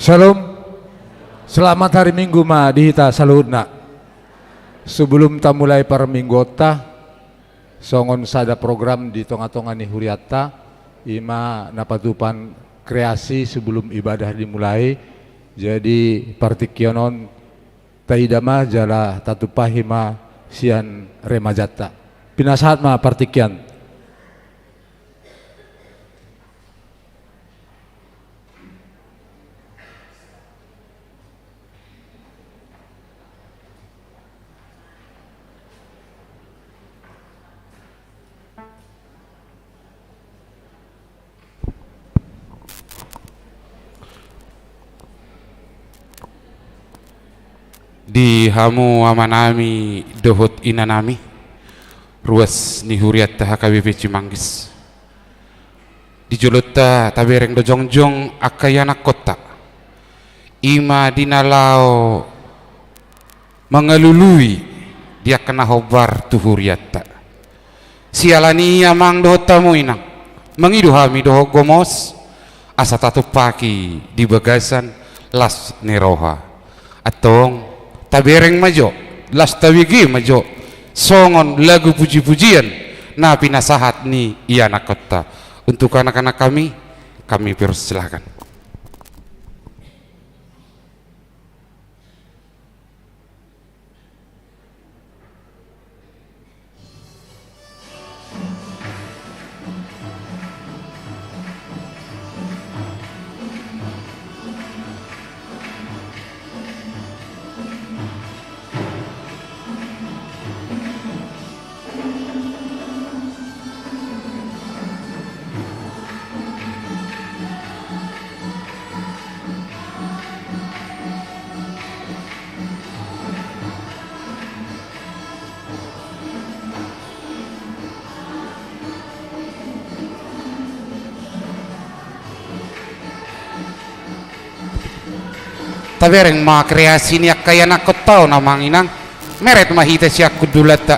Shalom, selamat hari Minggu ma dihita saludna. Sebelum ta mulai per minggota, songon sada program di tonga-tonga ni huriata, ima napatupan kreasi sebelum ibadah dimulai. Jadi partikionon taidama jala tatupahima sian remajata. Pinasahat ma partikian. Di hamu amanami dohot inanami ruas ni huriat taha KBP Cimanggis di jolota tabereng do jongjong akayana kota ima dinalao mengelului dia kena hobar tu huriatta sialani amang dohot tamu inang mengidu hami doho gomos asa tatu paki di bagasan las neroha atong tabereng majo las tawigi majo songon lagu puji-pujian na pinasahat ni iana kota untuk anak-anak kami persilahkan. Tabereng ma kreasi ni akayana kota namang inang meret mahita siya kudulata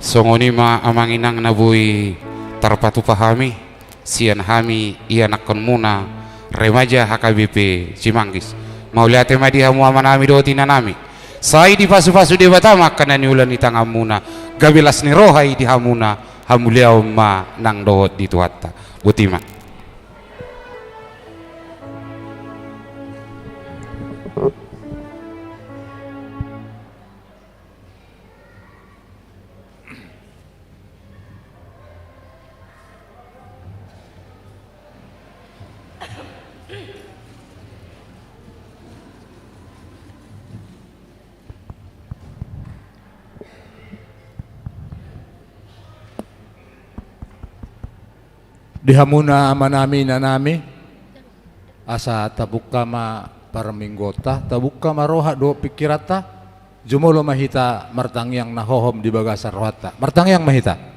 Songonima amanginang nabui tarpatu pahami sian hami ia nakon muna remaja HKBP Cimanggis mauliate madi hamu amanami do tinanami sai di pasu-pasu de batama kana ni ulan itang amuna gabilas ni rohai di hamuna hamuliau ma nang dohot di tuatta butima. Dihamuna amanami nanami asa tabuka ma paraminggota tabuka maroha do pikirata jumolo mahita martangyang nahohom di bagasar rohata martangyang mahita.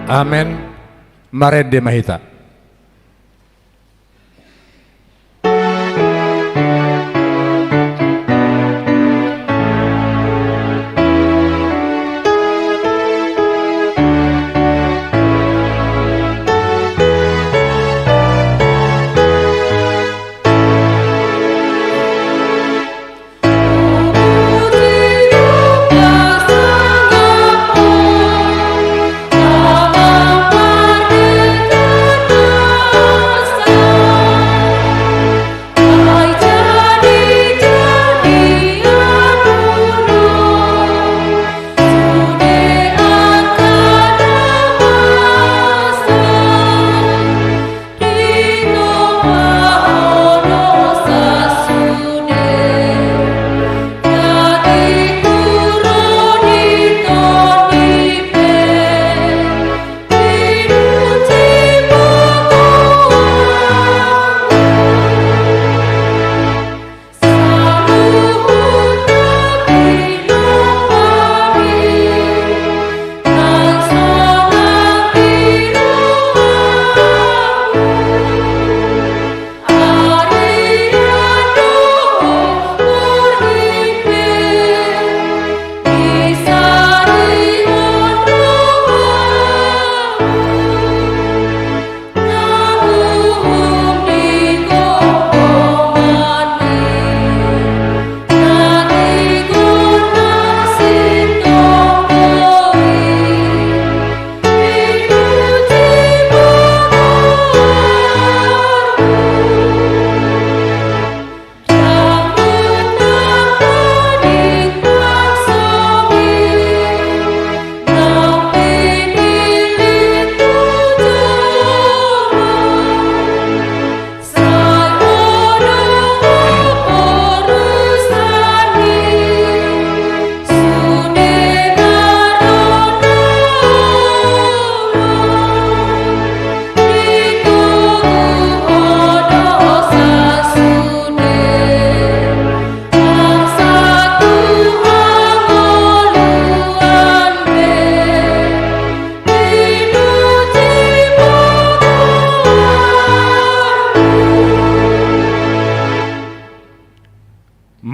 Amen. Marede mahita.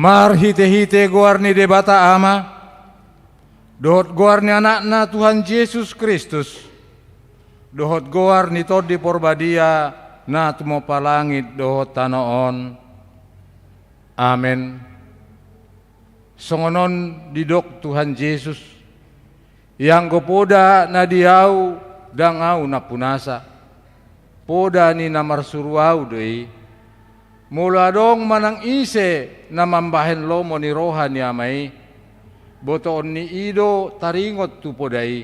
Mar hite-hite goarni debata ama dohot goarni anakna Tuhan Yesus Kristus dohot goarni todi porbadia na tumo palangit dohot tanoon. Amen. Songonon didok Tuhan Yesus yang gopoda na diau dangau na punasa poda ni namar suruau doi mula dong manang ise na mambahen lomo ni rohan yamai botoon ni ido taringot tu podai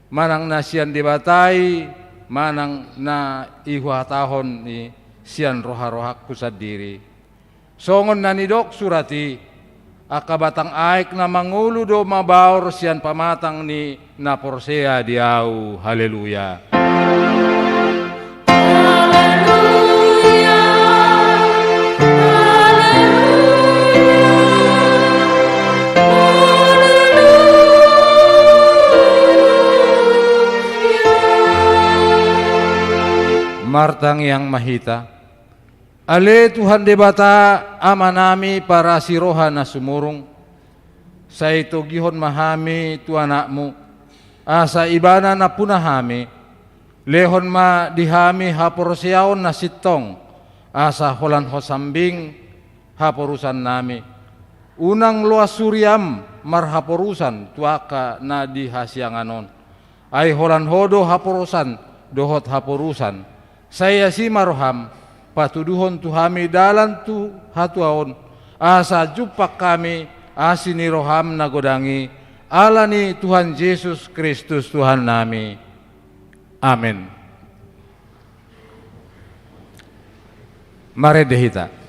manang na sian dibatai manang na ihuatahon ni sian roha-roha kusadiri songon na nidok surati akabatang aik na mangulu do mabaur sian pamatang ni naporsea diau. Haleluya. Haleluya. martang yang mahita. Ale Tuhan debata amanami para siroha na sumurung. Sa ito gihon mahami tu anakmu. Asa ibana na punahami. Lehon ma dihami haporosyaon na sitong. Asa holan hosambing haporusan nami. Unang luas suryam marhaporusan tuaka na dihasyanganon. Ay holan hodo haporusan dohot haporusan. Saya si maroham patuduhon tuhami dalan tu hatuaon. Asa jupak kami asini roham nagodangi. Alani Tuhan Yesus Kristus Tuhan nami. Amin. Mari dehita.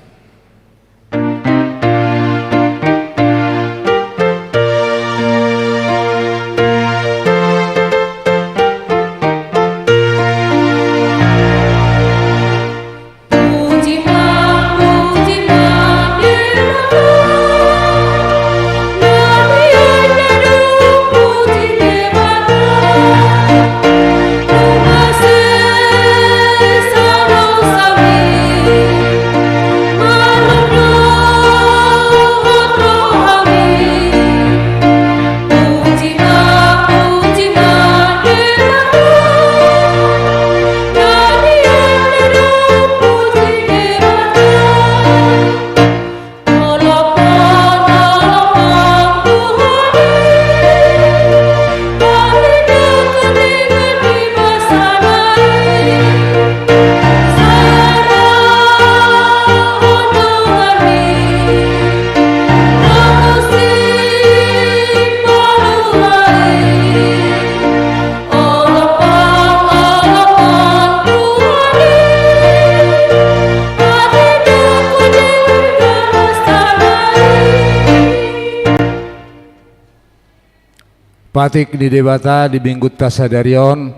Patik di debata di Binggut Kasadarion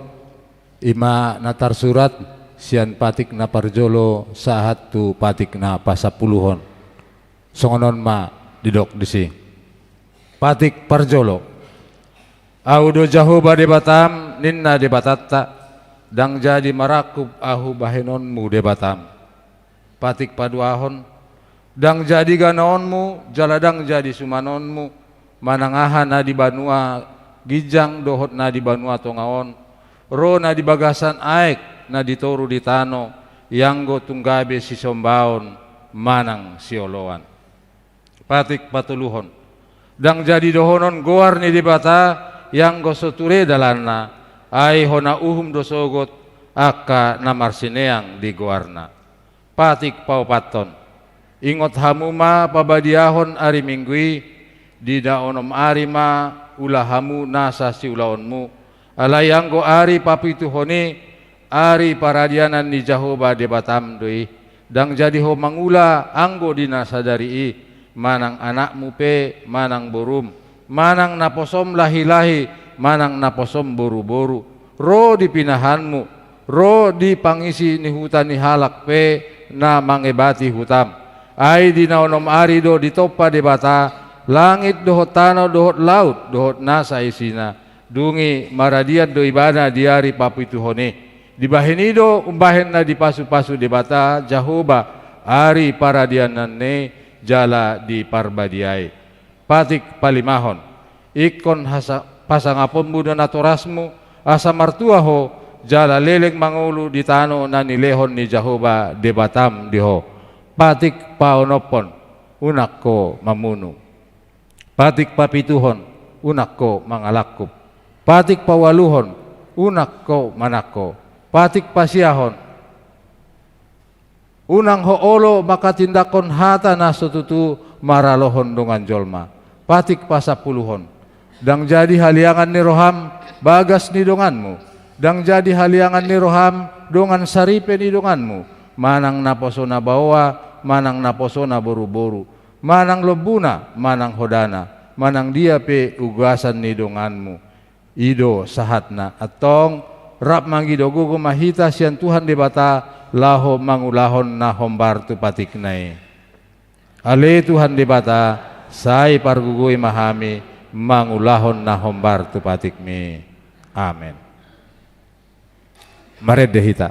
ima natar surat sian patik na parjolo sahat tu patik na pasapuluhon songonon ma didok disi patik parjolo audo jahoba debatam ninna debatatta dang jadi marakub ahu bahenonmu debatam patik paduahon dang jadi ganaonmu jaladang jadi sumanonmu manangahan na di banua gijang dohot na di banua tongaon ro na di bagasan aek na ditoru di tano yanggo tunggabe si sombaon manang sioloan patik patuluhon dang jadi dohonon goar ni debata yanggo soture dalanna ai hona uhum dosogot aka namarsineang di goarna patik paupaton ingot hamuma pabadiahon ari minggui di daonom ari ma ulahamu nasa si ulaonmu alayanggo ari papituhoni ari paradianan ni Jahoba debatam doi dang jadi ho mangula anggo dinasa dari manang anakmu pe manang borum manang naposom lahi-lahi manang naposom boru-boru ro dipinahanmu ro dipangisi ni hutan ni halak pe na mangebati hutam ai dinaonom ari do ditopa debata langit dohot tanah dohot laut dohot nasa isina dungi maradian do ibana diari papituhone dibahenido umbahen na di pasu-pasu debata Jahoba ari paradianan ne jala di parbadiai patik palimahon ikon pasangapon muda naturasmu asa martuaho jala leleng mangulu di tano na nilehon ni Jahoba debatam diho patik paonopon unak ko mamunu patik papituhon unak ko mangalakkup patik pawaluhon unak ko manakko patik pasiahon unang hoolo makatindakon hata na sututu maralohon dongan jolma patik pasapuluhon dang jadi haliangan ni roham bagas ni donganmu dang jadi haliangan ni roham dongan saripe ni donganmu manang naposona bawa manang naposona boru-boru manang lobuna, manang hodana, manang dia pe ugasan ni donganmu. Ido sahatna atong rap manggido gugo mahita sian Tuhan debata laho mangulahon na hombar tu patiknai. Ale Tuhan debata sai pargugui mahami mangulahon na hombar tu patikmi. Amin. Mari dehita.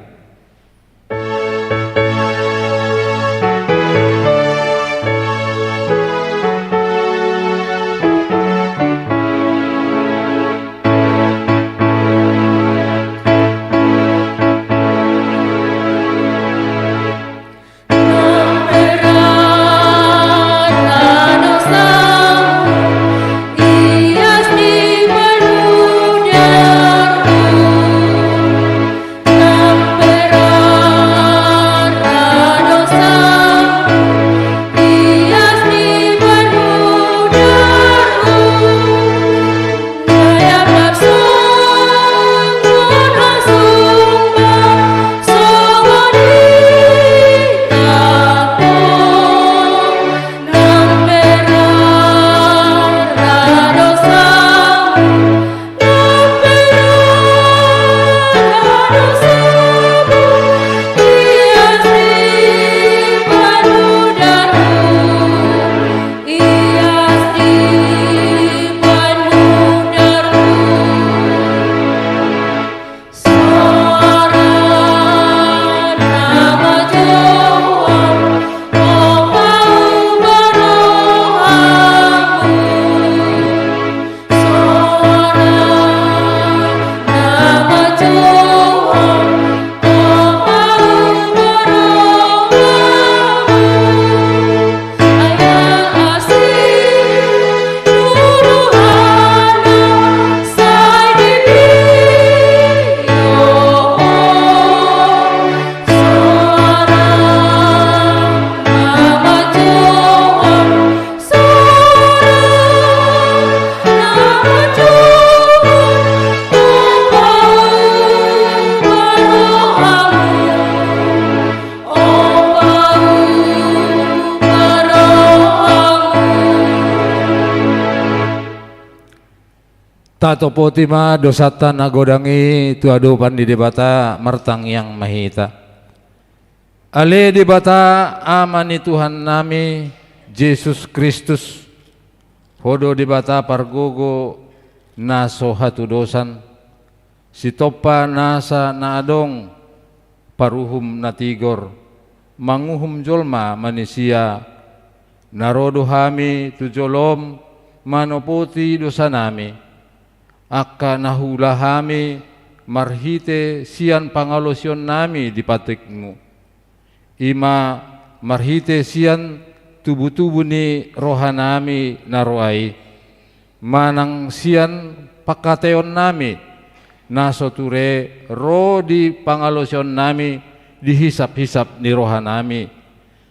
Tato potima dosata nagodangi tu adopan di debata martang yang mahita. Ale debata amani Tuhan nami Yesus Kristus. Hodo debata pargogo naso hatu dosan. Sitopa nasa naadong paruhum natigor. Manguhum jolma manusia. Narodo hami tujolom manopoti dosa nami. Akka nahulahami marhite sian pangalosyon nami di patikmu. Ima marhite sian tubu-tubu ni rohanami naroai. Manang sian pakateon nami nasoture ro di pangalosyon nami dihisap-hisap ni rohanami.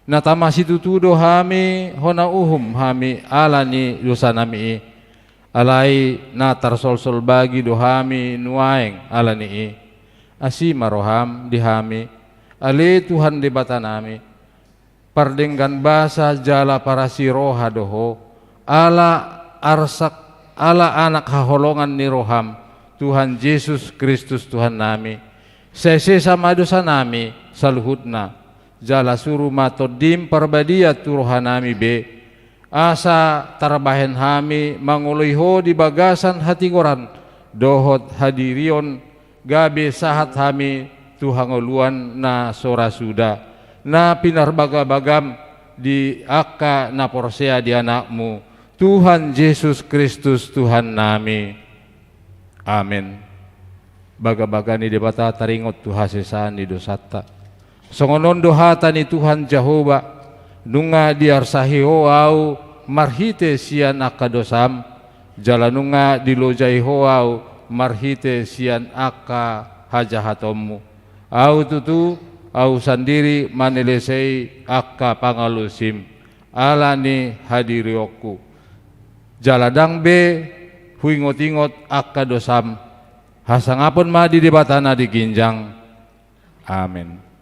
Natamasi tutudo hami hona uhum hami alani dosa nami. Alai na tarsol-sol bagi dohami nuaeng alani asima roham dihami ale Tuhan debata nami pardenggan basa jala para si roha doho ala arsak ala anak haholongan ni roham Tuhan Yesus Kristus Tuhan nami sese sama dosa nami saluhutna jala suruh matodim parbadia tu roha nami be asa tarabahen hami manguliho di bagasan hati koran dohot hadirion gabe sahat hami tuhangoluan na sora suda na pinarbagabagam di akka na porsea di anakmu Tuhan Yesus Kristus Tuhan nami amin. Baga-baga ni debata taringot tuhasesaan di dosata songonon dohata ni Tuhan Jehovah nunga diarsahiho au marhite sian akadosam jalanunga dilojaiho au marhite sian aka hajahatommu au tutu au sandiri manelesei aka pangalusim alani hadirioku jaladang be huingot-ingot akadosam hasangapun ma di debatana di ginjang amin.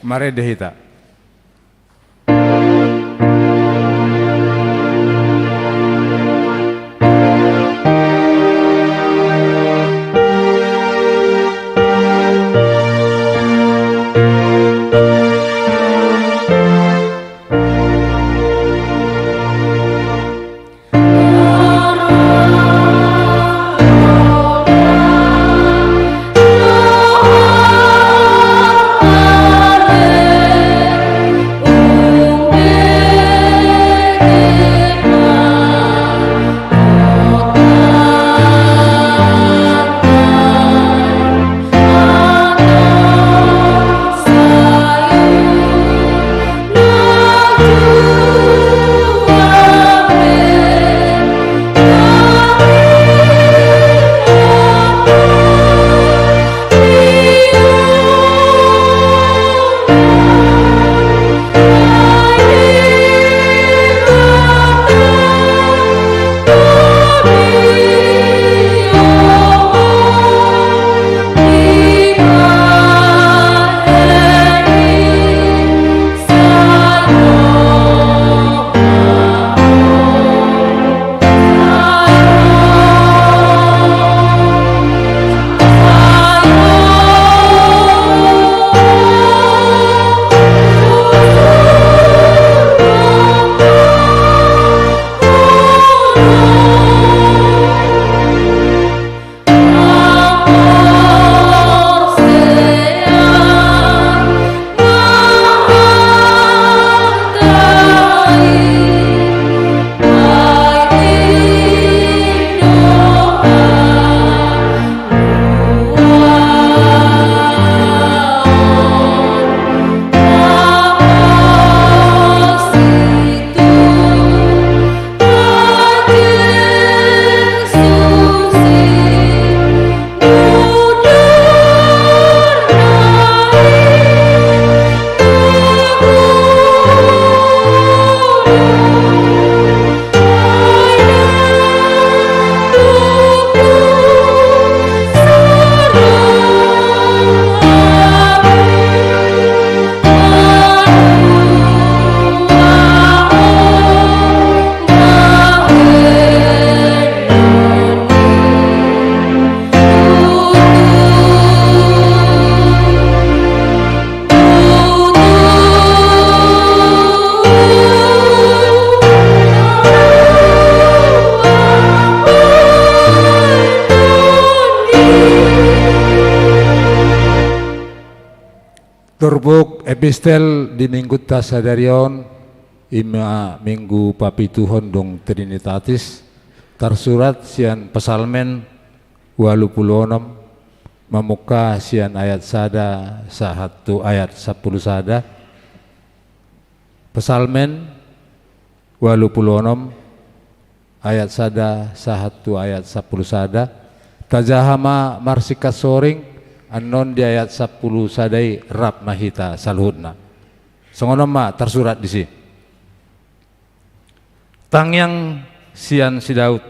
Mari dehita. Alleluia. Turbuk epistel di minggu tasadarion ima minggu papituhon dong Trinitatis tersurat sian pesalmen 86 memuka sian ayat sada satu ayat 10 sada pesalmen 86 ayat sada satu ayat 10 sada tajahama marsikat soring anon di ayat 10 sadai rap mahita salhudna songono ma tersurat di sini tangyang sian si Daud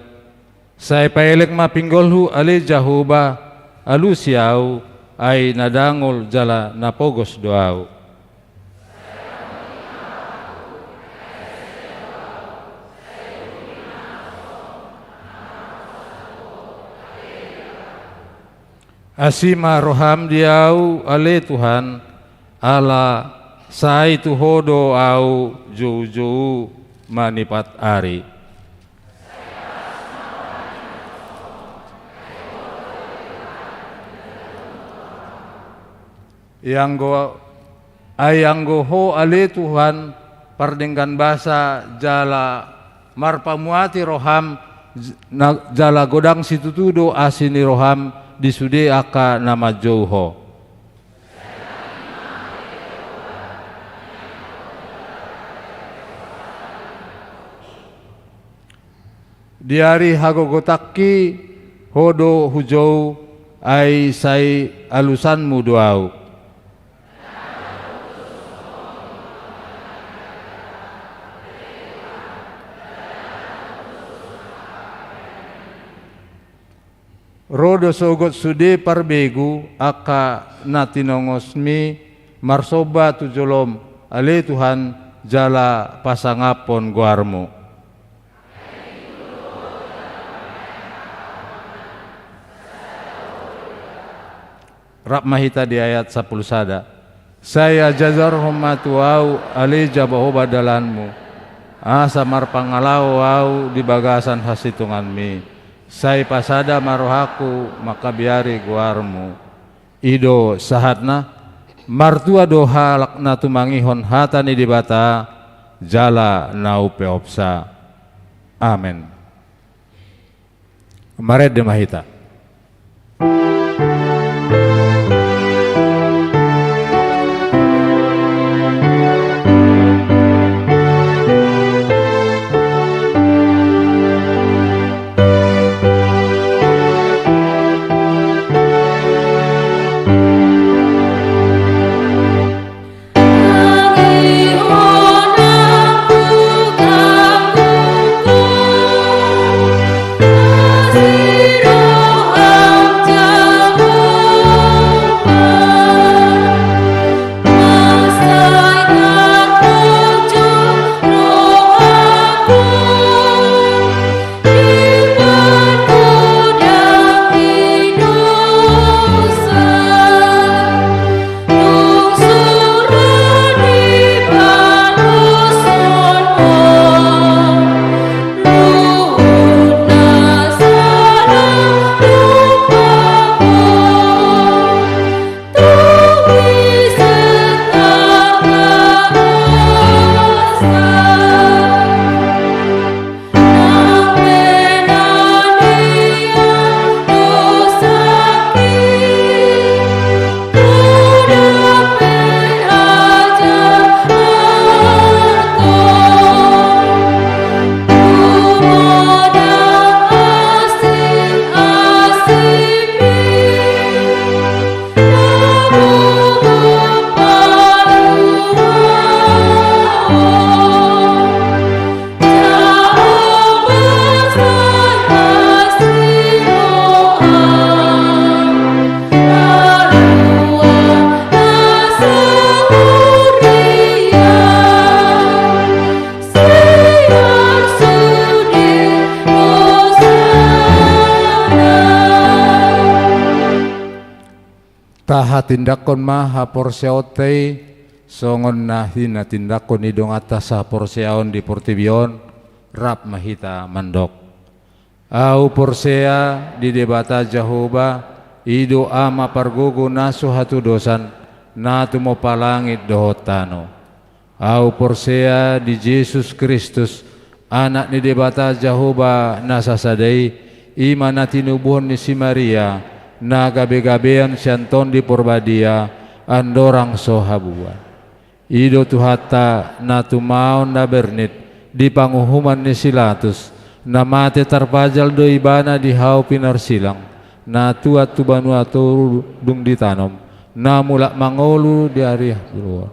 saya paelek ma pinggolhu ale jahuba alu siau ay nadangol jala napogos doau asima roham diau ale Tuhan ala sai tu hodo au jauh-jauh manipat ari ayanggo ho ale Tuhan pardenggan basa jala marpamuati roham jala godang situtudo asini roham disude aka nama jauho diari hagogotaki hodo hujau ai sai alusanmu doau rodo sogot sude parbegu aka natinongosmi marsoba tujolom ale Tuhan jala pasangapon guarmu rap mahita di ayat 10 sada saya jazar homatuau ale jabaho badalanmu asa marpangalau au di bagasan hasitunganmi sai pasada marohaku maka biari guarmu ido sahatna martua doha lakna tumangihon hatani di bata jala nau peopsa amen maret de mahita taha tindakon maha porseotei songon nahina tindakon idong atas sa porseaon di portibion rap mahita mandok au porsea di debata Jehovah ido ama pargogo naso hatu dosan na tumopalangit dohotano. Au porsea di Jesus Kristus, anak ni debata Jehovah nasasadai, ima na tinubuhon ni si Maria, na gabe-gabean sianton di porbadia, andorang sohabuan. Ido tuhata na tumaon na bernit, di panguhuman ni Silatus, na mate tarpajal do ibana di hau pinarsilang, na tuat tu banua dung ditanom, na mulak mangolu di arih dua,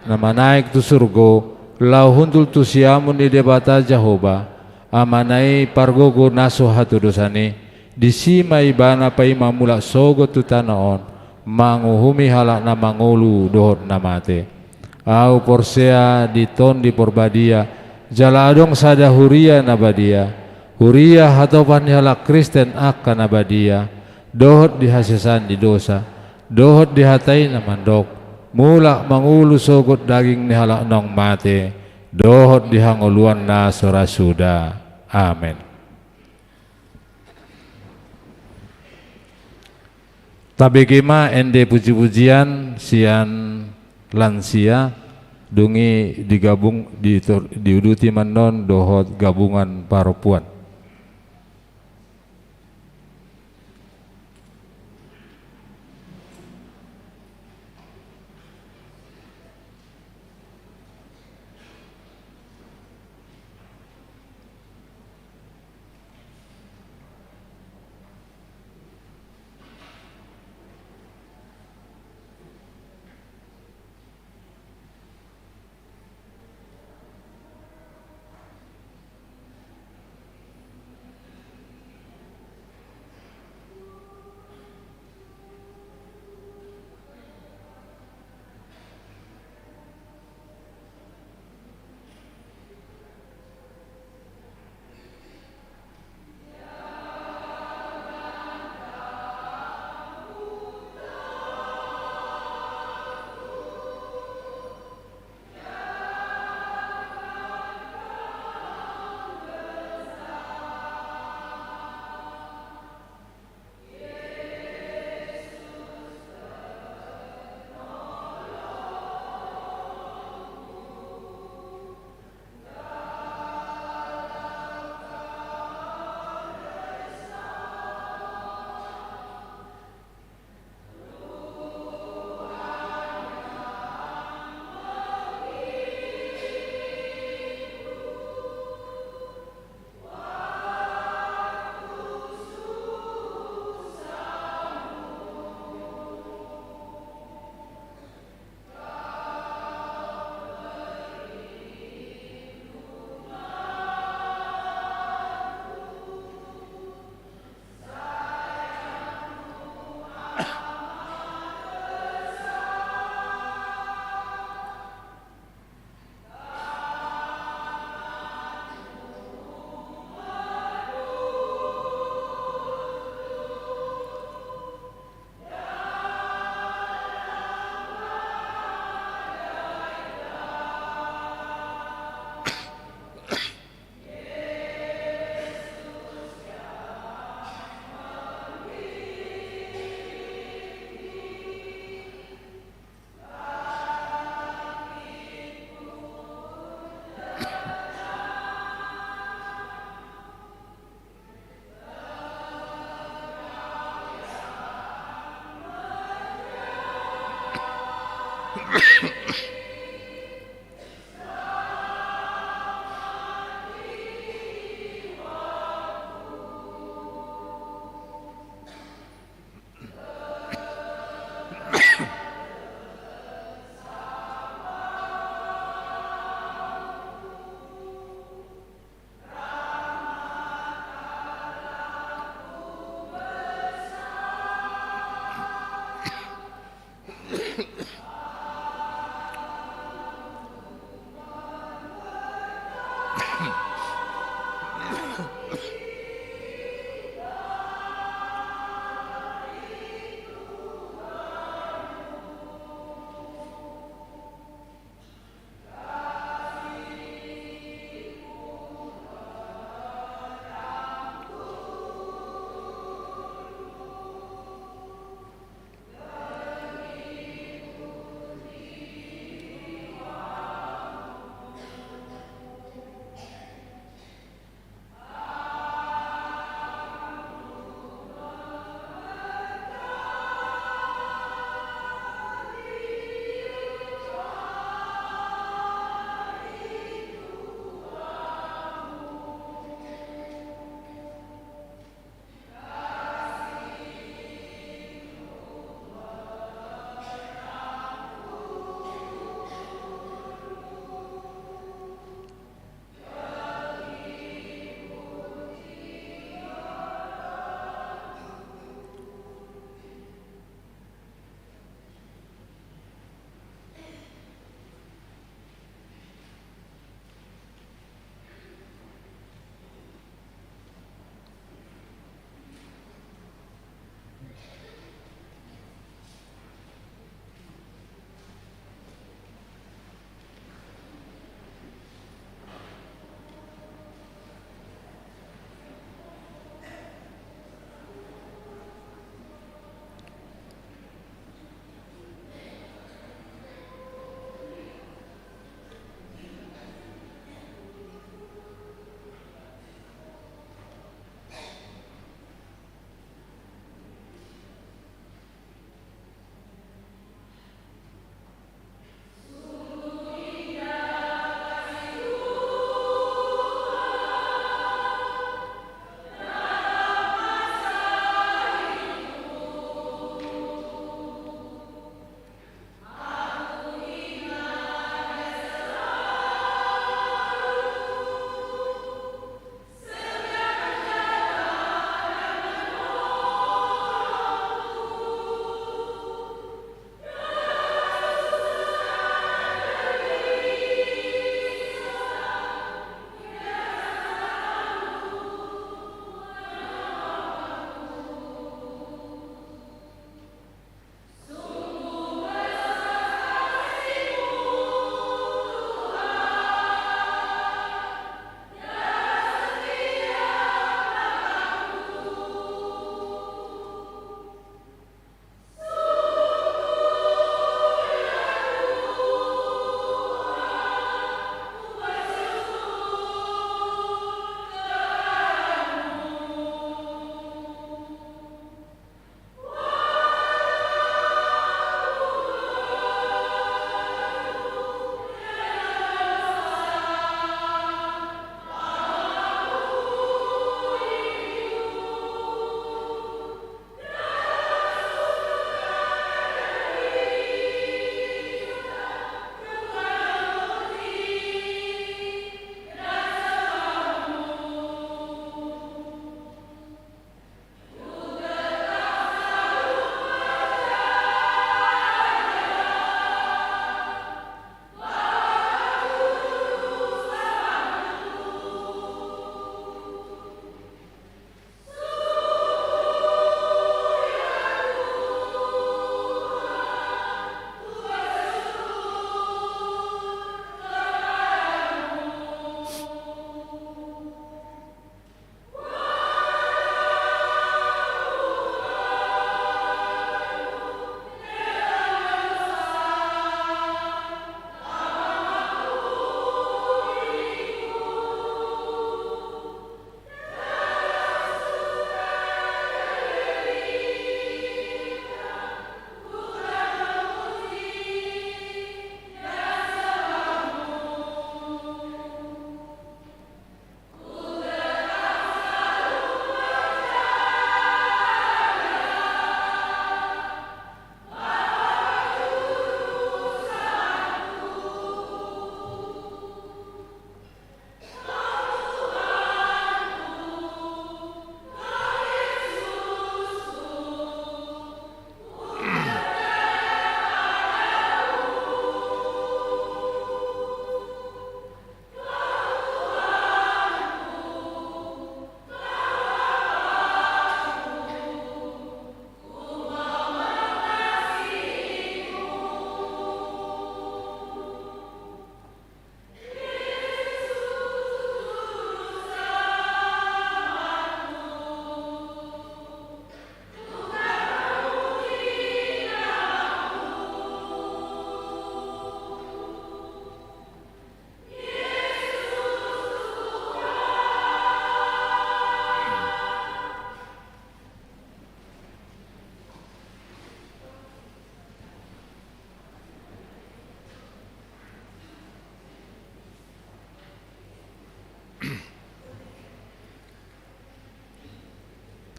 na manaik tu surgo, lau huntul tu siamun di debata Jehovah, amanai pargogo naso hatu dosani, di sima ibana pai mamulak sogo tu tanaon, manguhumi halak na mangolu dohot na mate. Au porsea di ton di porbadia, jaladong sada huria nabadia, huria hatopan halak Kristen akan nabadia, dohot dihasesan di dosa, dohot dihatai na mandok, mulak mangulu sogot daging ni halak nong mate, dohot dihangoluan na sorasuda. Amin. Tabegema ende puji-pujian sian lansia dungi digabung diuduti manon dohot gabungan paropuan.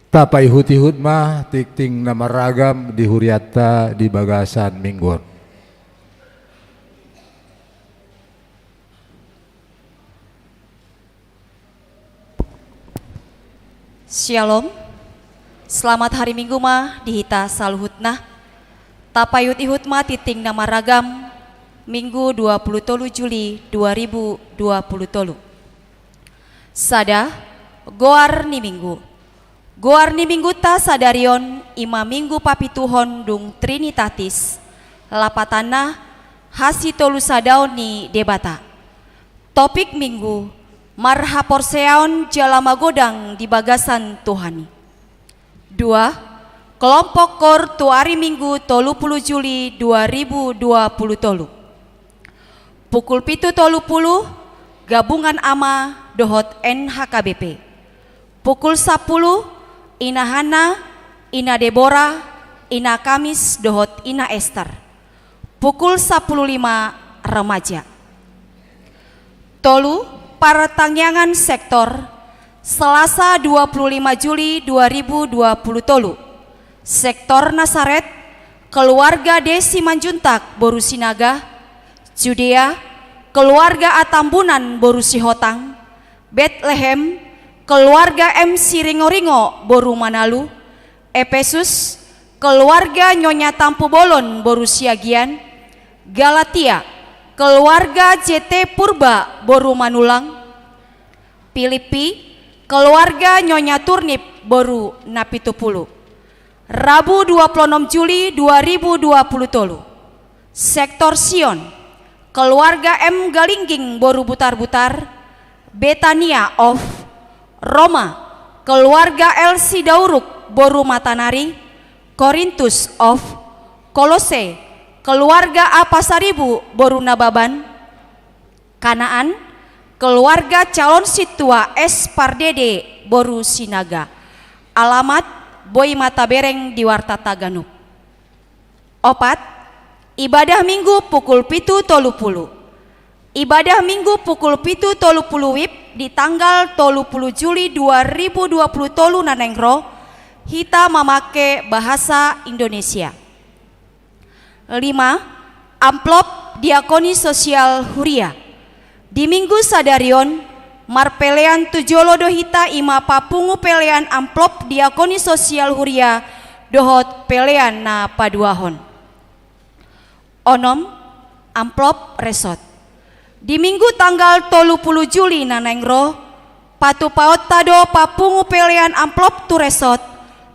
Tapa ihut-ihut mah tikting nama ragam di huriata di bagasan mingguan. Shalom. Selamat hari Minggu mah dihita saluhutna. Tapayut ihut mah titing nama ragam Minggu 23 Juli 2023. Sada goar ni Minggu. Goar ni Minggu ta sadarion ima Minggu papituhon dung Trinitatis. Lapatana hasi tolu sadaon ni debata. Topik Minggu marhaporseaon jalama godang di bagasan Tuhani. 2. Kelompok kor tu hari Minggu 30 Juli 2023. Pukul 7.30 gabungan ama dohot NHKBP. Pukul 10 Ina Hana, Ina Deborah, Ina Kamis dohot Ina Esther. Pukul 10.05 remaja. Tolu Paratangyangan sektor Selasa 25 Juli 2023. Sektor Nasaret, keluarga Desi Manjuntak Boru Sinaga, Judea, keluarga Atambunan Boru Sihotang, Bethlehem, keluarga M Siringo-ringo Boru Manalu, Efesus, keluarga Nyonya Tampu Bolon Boru Siagian, Galatia, keluarga JT Purba Boru Manulang, Filipi, keluarga Nyonya Turnip Boru Napitupulu. Rabu 26 Juli 2023. Sektor Sion, keluarga M Galingging Boru Butar-Butar, Betania of Roma, keluarga Elsi Dauruk Boru Matanari, Korintus of Kolose, keluarga Apasaribu Boru Nababan, Kanaan, keluarga calon situa S Pardede Boru Sinaga. Alamat Boy Matabereng di Warta Taganuk. 4. Ibadah Minggu pukul 7.30. Ibadah Minggu pukul 7.30 WIB di tanggal 30 Juli 2023 nanengro hita memake bahasa Indonesia. 5. Amplop Diakoni Sosial Huria. Di Minggu sadarion marpelean tujolodo hita ima papungu pelean amplop Diakoni Sosial Huria dohot pelean na paduahon. Onom amplop resot. Di Minggu tanggal 30 Juli nanengro patu paot tado papungu pelean amplop tu resot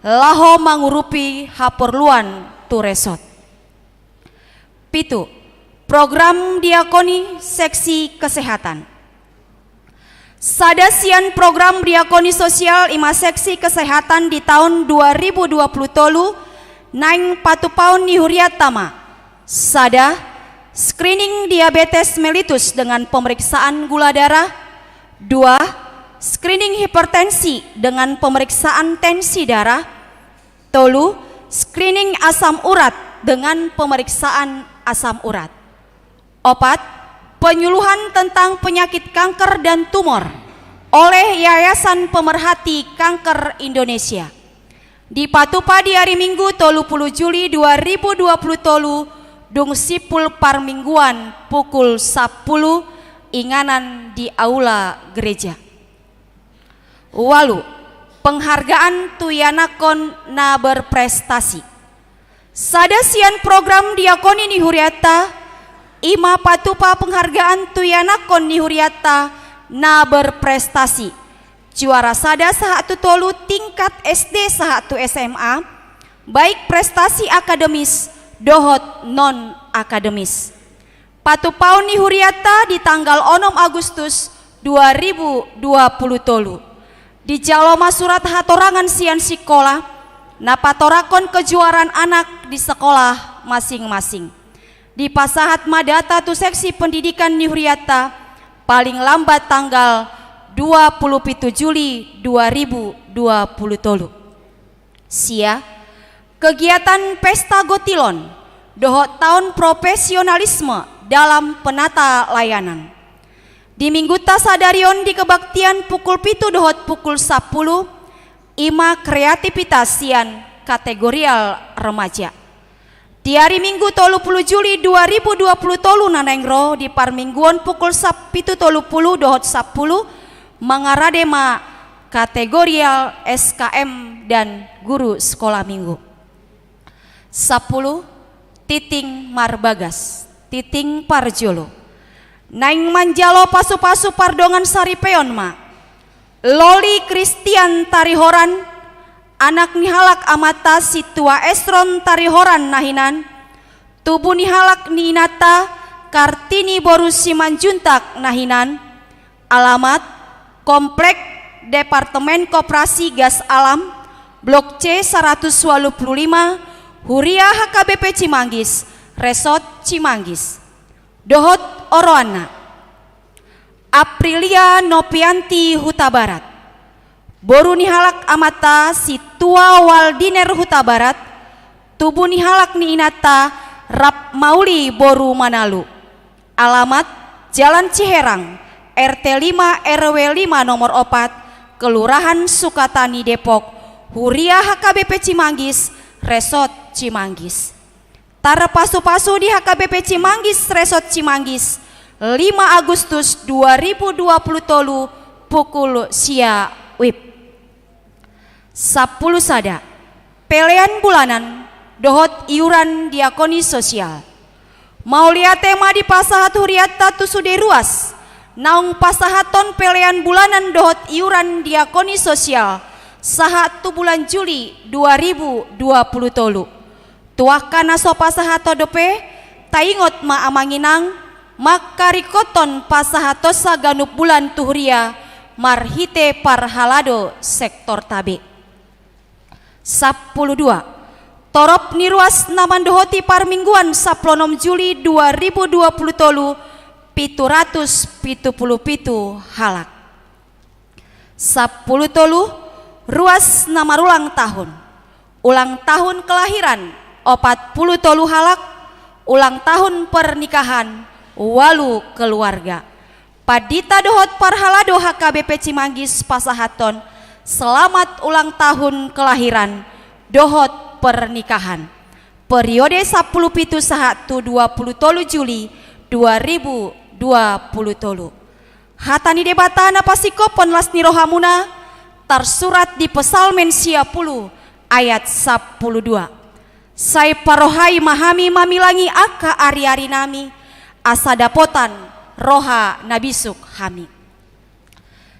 laho mangurupi haporluan tu resot. 7. Program Diakoni Seksi Kesehatan. Sadasian program Diakoni Sosial ima Seksi Kesehatan di tahun 2020 naing patu paun ni huriatama. Sada screening diabetes mellitus dengan pemeriksaan gula darah. 2. Screening hipertensi dengan pemeriksaan tensi darah. 3. Screening asam urat dengan pemeriksaan asam urat. 4. Penyuluhan tentang penyakit kanker dan tumor oleh Yayasan Pemerhati Kanker Indonesia. Di Patupa di hari Minggu 30 Juli 2023 dung sipul parmingguan pukul 10 inganan di aula gereja. Walu penghargaan tuyanakon na berprestasi. Sadasian program Diakoni ni huriata ima patupa penghargaan tuyanakon ni huriata na berprestasi. Juara sada sahatu tolu tingkat SD sahatu SMA baik prestasi akademis dohot non akademis. Patupaun ni huriata di tanggal 6 Agustus 2020 di Jaloma Surat Hatorangan sian sikola napatorakon kejuaraan anak di sekolah masing-masing. Di Pasahat Madata tu seksi pendidikan ni huriata paling lambat tanggal 27 Juli 2020. Sia kegiatan Pesta Gotilon dohot tahun profesionalisme dalam penata layanan. Di Minggu Tasadarion di kebaktian pukul 7 dohot pukul 10 ima kreativitasian kategorial remaja. Di hari Minggu 30 Juli 2020 tolu nanengro di parmingguan pukul 7.30 dohot 10 mengaradema kategorial SKM dan guru sekolah minggu. 10 Titing Marbagas, Titing Parjolo, Naing Manjalo pasu-pasu pardongan saripeon ma, Loli Christian Tarihoran, anak nihalak amata situa Esron Tarihoran nahinan, tubuh nihalak ni Inata Kartini Borus Simanjuntak nahinan, alamat Komplek Departemen Koperasi Gas Alam, Blok C 125, Huria HKBP Cimanggis, Resort Cimanggis. Dohot Oroana, Aprilia Nopianti Huta Barat, boru nihalak amata situa Waldiner Huta Barat, tubuh nihalak ni Inata Rap Mauli boru Manalu, alamat Jalan Ciherang, RT 5 RW 5 nomor 4, Kelurahan Sukatani Depok, Huria HKBP Cimanggis, Resort Cimanggis. Tara pasu-pasu di HKBP Cimanggis, Resort Cimanggis, 5 Agustus 2020 tolu pukul sia wib. 10 sada pelean bulanan dohot iuran diakoni sosial. Maulia tema di pasahat huriat tatu sude ruas naung pasahaton pelean bulanan dohot iuran diakoni sosial saha tu bulan Juli 2020 tolu. Tuahkana so pasahato dope taingot ma amanginang makarikoton pasahatosa ganup bulan tuhuria marhite parhalado sektor tabe. 12 torop niruas naman dohoti parmingguan 10 Juli 2020 tolu 777 halak. 10 tolu ruas nama ulang tahun kelahiran 40 tolu halak, ulang tahun pernikahan walu keluarga. Padita dohot parhalado HKBP Cimanggis pasahaton selamat ulang tahun kelahiran dohot pernikahan. Periode 10 pitu sahatu 20 tolu Juli 2020 tolu. Hatani debatana pasikopon lasni rohamuna tersurat di Pesalmen 10 ayat 12. Sai parohai mahami mamilangi aka ari-ari nami asa dapotan roha nabisuk hami.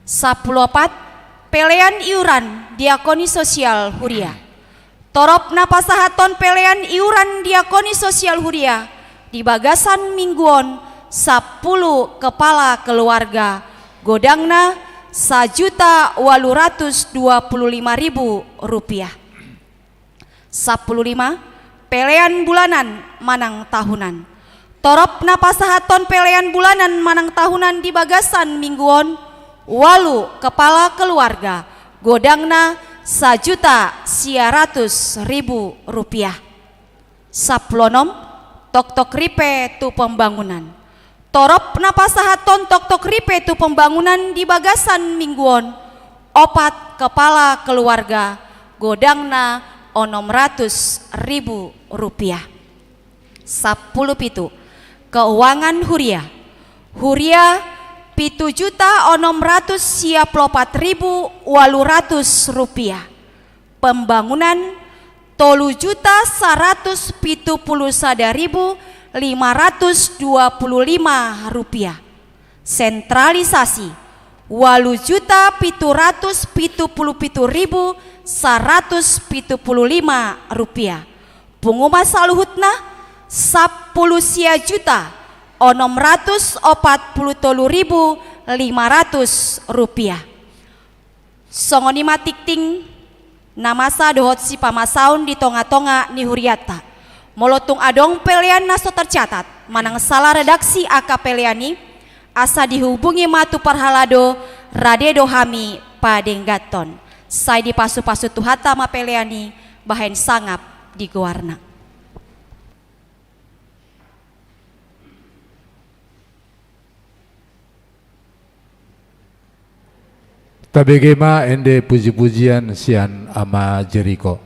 14 pelean iuran diakoni sosial huria. Torop napasahaton pelean iuran diakoni sosial huria di bagasan mingguon 10 kepala keluarga godangna 1.825.000 rupiah. 15 pelean bulanan manang tahunan. Torop napasahaton pelean bulanan manang tahunan di bagasan mingguon 8 kepala keluarga godangna 1.100.000 rupiah. 16 tok-tok ripe tu pembangunan. Torop napasahaton tok-tok ripe tu pembangunan di bagasan mingguon 4 kepala keluarga godangna 600.000 rupiah. 10 pitu keuangan huria. Huria 7.604.800 rupiah. Pembangunan 3.171.525 rupiah. Sentralisasi 8.777.175 rupiah. Pengumuman saluhutna 10 juta 643.500 rupiah. Songoni matikting namasa dohot si pamasaun di tonga-tonga ni huriata. Molotung adong pelean naso tercatat manang salah redaksi aka peleani asa dihubungi matu parhalado radedo hami padenggaton. Sai di pasu-pasu tuhata mapeleani bahen sangap di guarna. Tabegema ende puji-pujian sian ama Jeriko.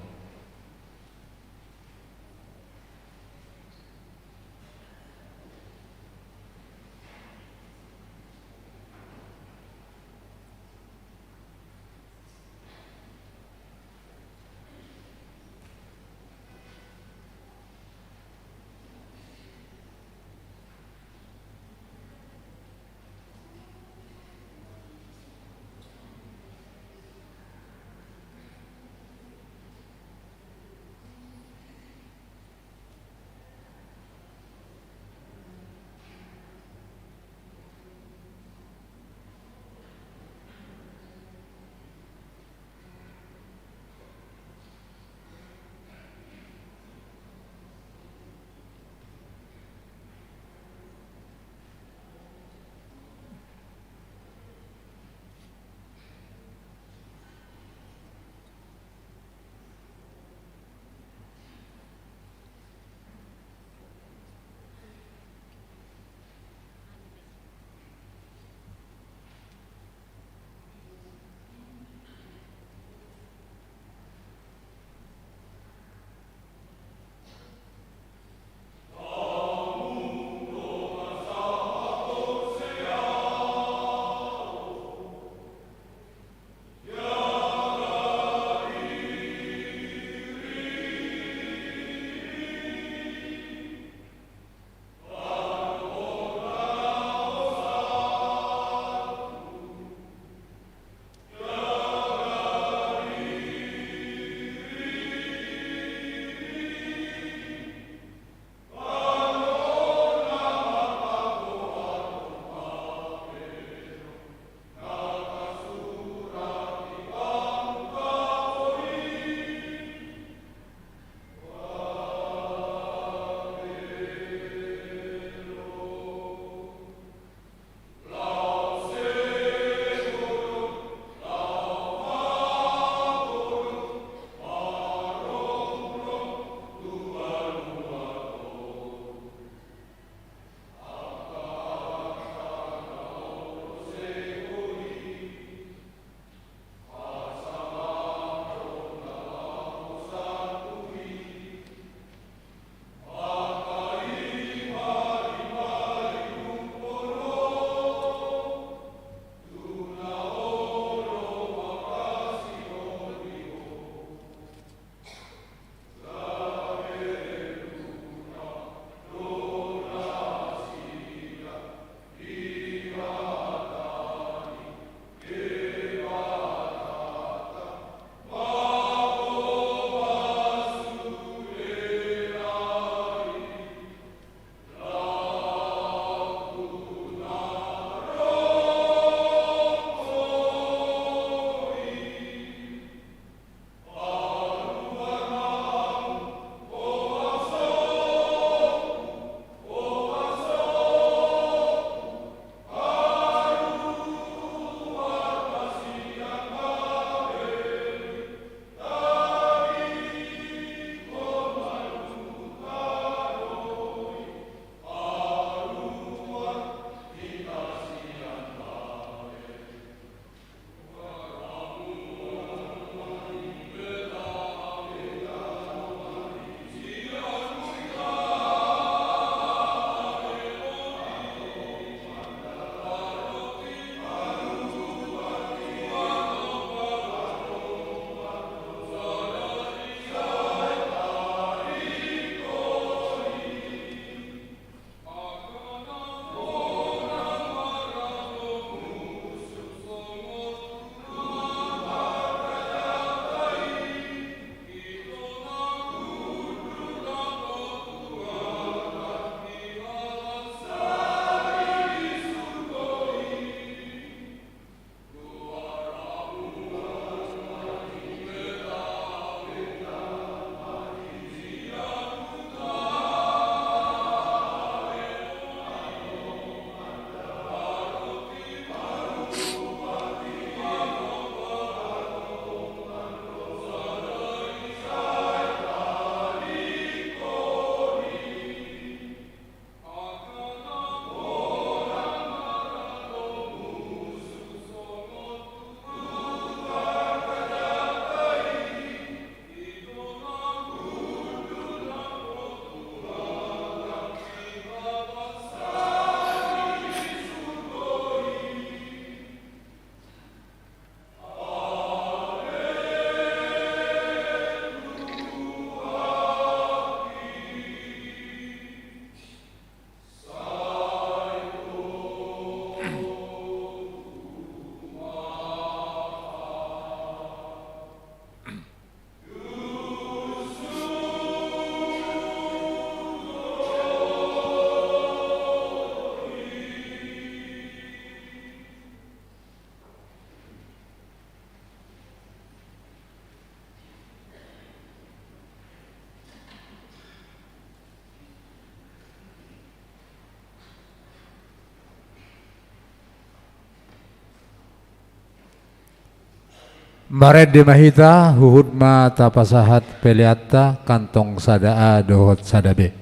Maret di mahita huhud ma tapasahat peliatta kantong sadaa dohot sadabe.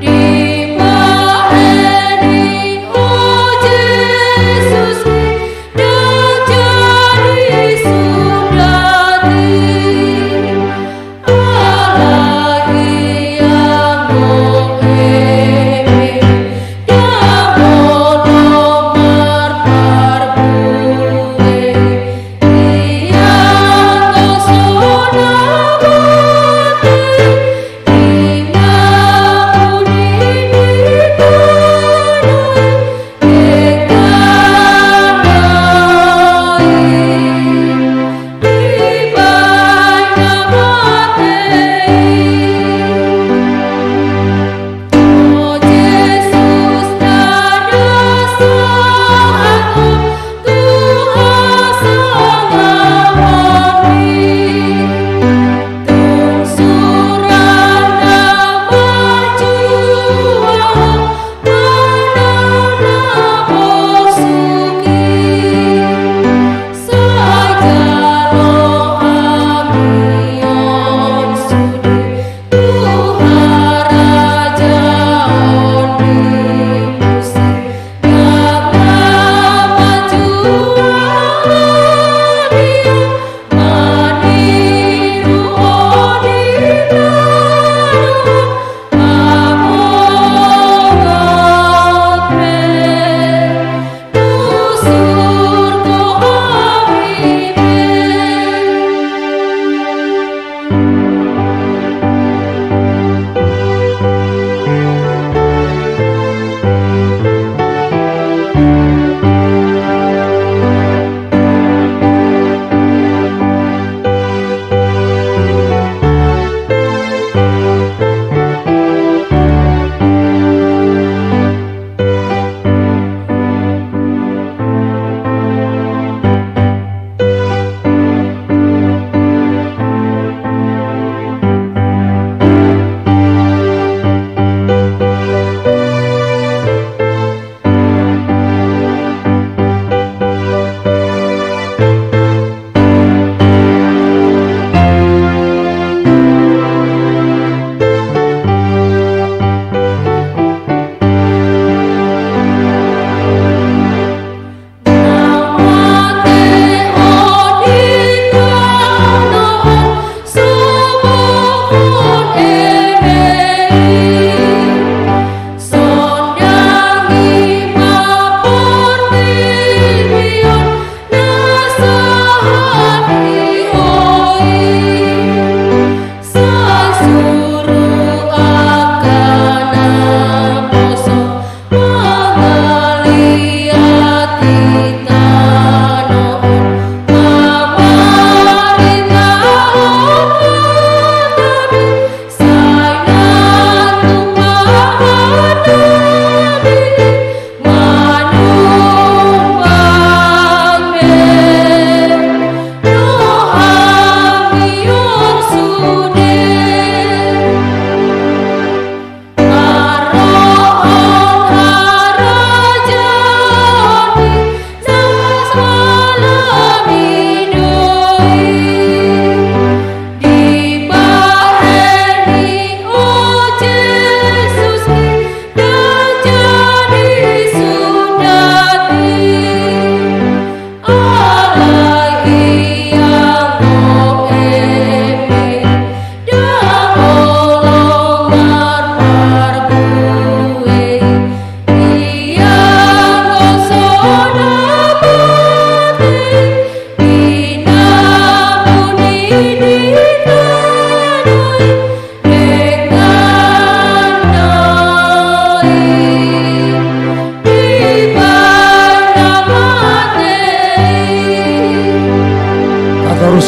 Di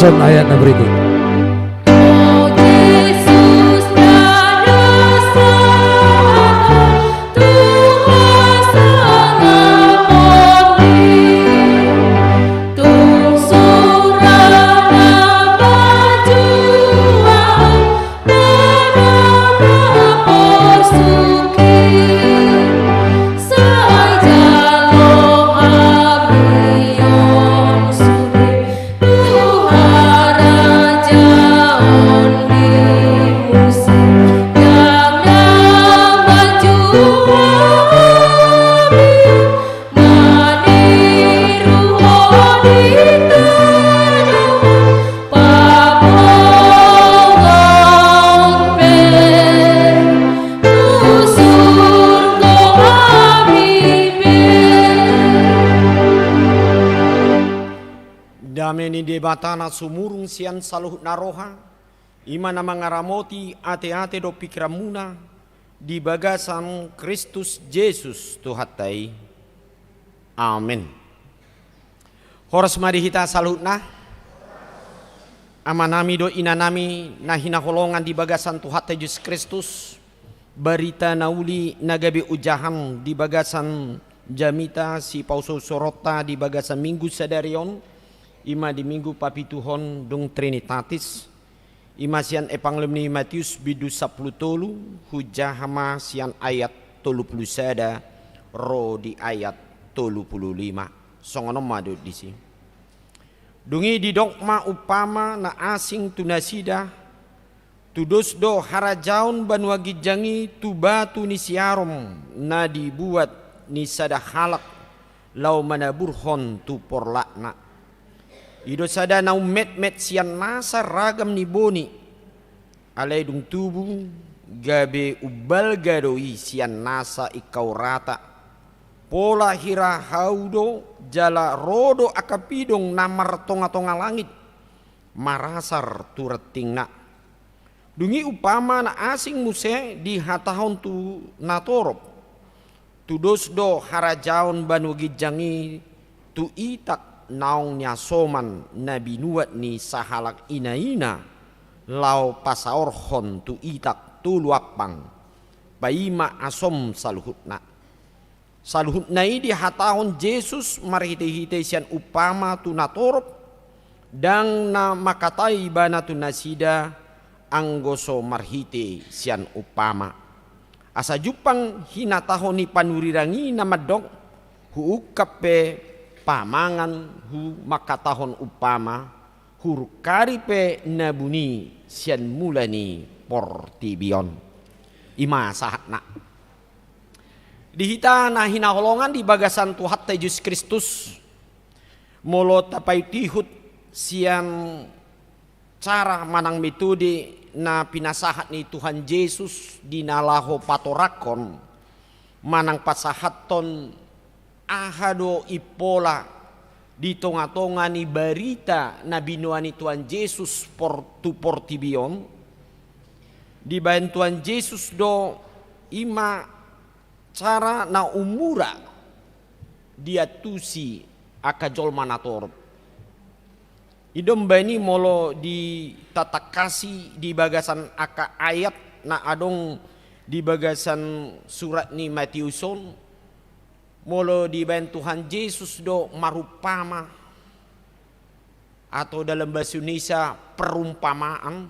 son ayat berikut. Dameni debatana sumurung sian saluhut naroha, imana mangaramoti ate-ate do pikiramuna, di bagasan Kristus Yesus Tuhatai. Amin. Horas marihita saluhutna, amanami do inanami nahina holongan di bagasan Tuhatai Yesus Kristus, berita nauli nagabi ujahan di bagasan jamita si pauso sorota di bagasan minggu sadarion, ima di minggu papituhon dung Trinitatis, ima sian epanglemni Matius bidu 10 tolu hujahama sian ayat 30 sada ro di ayat 35 songono madu disi. Dungi di dogma upama na asing tunasida tudos do harajaun banwagi jangi tubatu ni siarom na dibuat ni sada halak lau manaburhon tu porlakna. Ido sada nau met sian nasa ragam ni boni alai dung tubuh gabe ubal gadoi sian nasa ikau rata pola hira haudo jala rodo akapidong namar tonga langit marasar turetingna dungi upama na asing muse di hatahon tu natorop tudos do harajaon banugi jangi tu itak naung nyasoman nabi nuat ni sahalak ina lau pasaorhon tu itak tu luapang paima asom saluhutna di hatahon Yesus marhite-hite sian upama tu natorop dang na makatai bana tu nasida anggoso marhite sian upama asa jupang hinatahon ni panurirangi namadong huukape pamangan hu makatahon upama huru karipe nabuni sian mulani portibion ima sahatna dihita na hinaholongan di bagasan Tuhatai Yesus Kristus molo tapai tihut sian cara manang metode na pinasahat ni Tuhan Yesus di nalaho patorakon manang pasahaton ahado ipola di tonga-tonga ni barita na binuani Tuhan Yesus portibion di bantuan Yesus do ima cara na umura dia tusi akajol manator idom bani molo di tatakasi di bagasan aka ayat na adong di bagasan surat ni Matiuson molo di Tuhan Yesus do marupama atau dalam bahasa Indonesia perumpamaan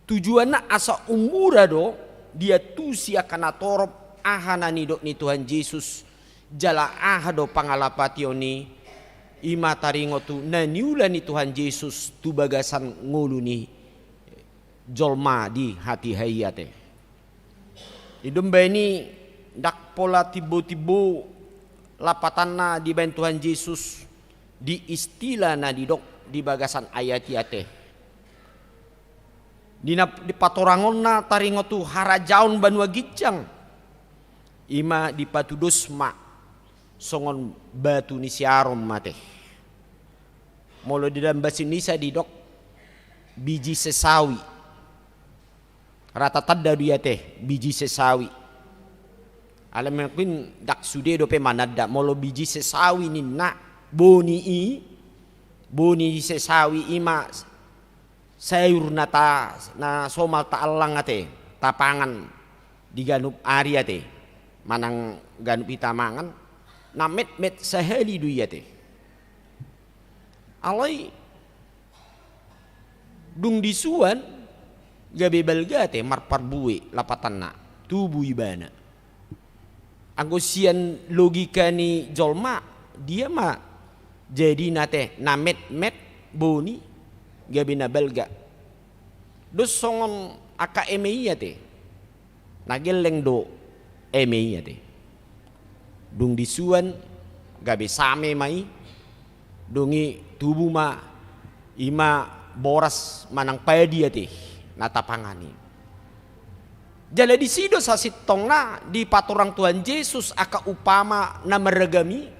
tujuanna asa umura do dia tusi akan atorop ahanani do ni Tuhan Yesus jala ahado pangalapationi ima taringo tu naniula ni Tuhan Yesus tu bagasan nguluni jolma di hati hayate idumba ini dak pola tibo-tibo lapatanna di Tuhan Yesus di istilah na didok di bagasan ayat yate di patorangon na taringo tu harajaun banua gicang ima di patudos ma songon batu ni siarom mate molo di dalam bahasa Indonesia didok biji sesawi rata tadda dia teh biji sesawi alam kuin dak sude do pe manada molo biji sesawi ni na boni i boni sesawi ima sayur nata na somal taalang ate tapangan di ganup ari ate manang ganup itamangan na met sahali duyate alai dung disuan gabe balgate marpar buwe lapatanna tubuh ibana anggosian logika ni jolma dia mah jadi nate na met boni gabe na balga dos songon aka emeyate nageleng do emeyate dung disuan gabe same mai dungi tubuh ma ima boras manang padi ate natapangani jala di sido sa sitong na di paturang Tuhan Yesus aka upama na meragami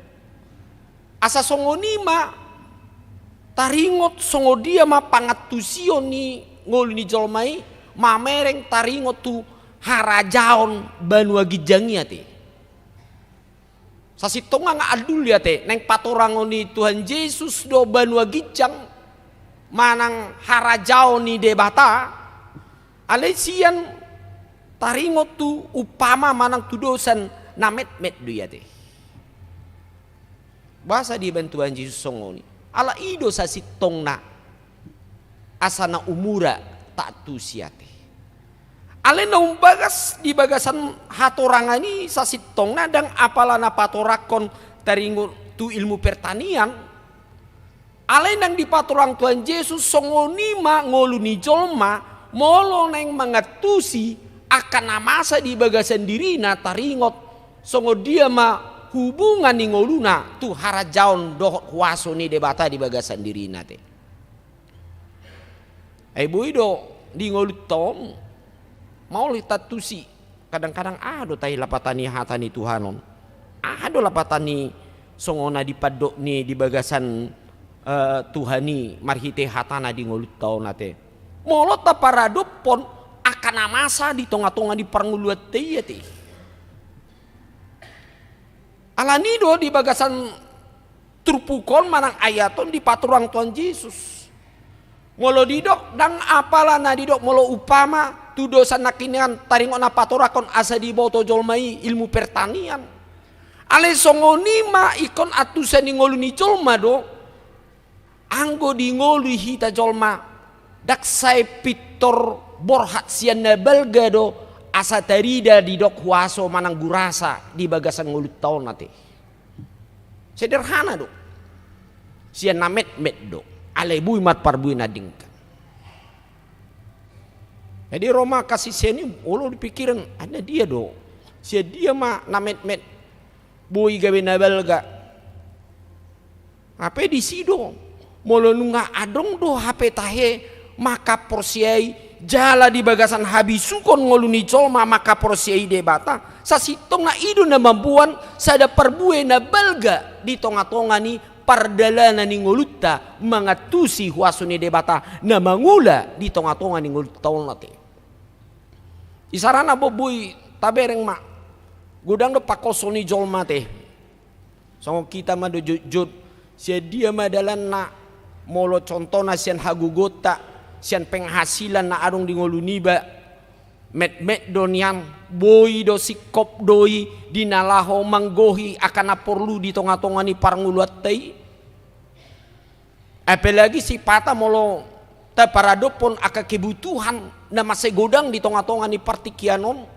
asa songoni ma taringot songo dia ma pangatusion ni ngol ni jolmai mamereng taringot tu harajaon banua gijangi ate sasitong nga adul yate neng paturang ni Tuhan Yesus do banua gijang manang harajao ni debata alesian taringot tu upama manang tudosan na met duyate bahasa di bantuan Yesus songoni ala ido sa sitong na asana umura tak tu siate ale na umbagas di bagasan hatorangani sa sitong na dang apala na patorakon taringot tu ilmu pertanian ale nang di paturang Tuhan Yesus songonima ngolu ni jolma molo neng mangatusi akan namasa di bagasan diri na taringot songo dia ma hubungan ni ngoluna tu harajaon dohot kuaso ni debata di bagasan diri nate ai boido di ngolut tom mau litatusi kadang-kadang ado tai lapatani hatani Tuhanon ado lapatani songona di padok ni di bagasan Tuhani marhite hatana di ngolut tau nate molot paradop pon akan amasa di tonga-tonga di parnguluat teyate alanido di bagasan turpukon manang ayaton di paturang Tuhan Yesus molo didok dang apala na didok molo upama tu dosa nakinian taringon na patorakon asa di boto jolmai ilmu pertanian ale songonima ikon atusan ni ngolu ni jolma do anggo di ngolu hita jolma dak sai pitor borhat sian na belga do asa tarida di dok huaso manang gurasa di bagasan ngulut tahun nate sederhana do sian na met do ale bui mat parbui nadingkan jadi Roma kasih seni olo dipikiran ada dia do sia dia mah na met bui gawe na belga apa di sido molo nunga adong do HP tahe maka porsiai jala di bagasan habisukon ngoluni colma maka porsiai debata sasitong na ido na mampuan sada perbue na balga di tonga-tonga ni pardalana ni ngolutta mangatusi huasuni debata na mangula di tonga-tonga ni ngolutta nate isarana bobui tabereng mak gudang do pakosoni jolma teh songo kita mah do jut sia dia madalan na molo contona sian hagugota sian penghasilan na arung di ngoluniba met donian boi do sikop doi dinalaho manggohi akan aporlu di tonga-tonga ni parnguluat tei apalagi si pata molo ta paradopon aka kebutuhan na masih godang di tonga-tonga ni partikianon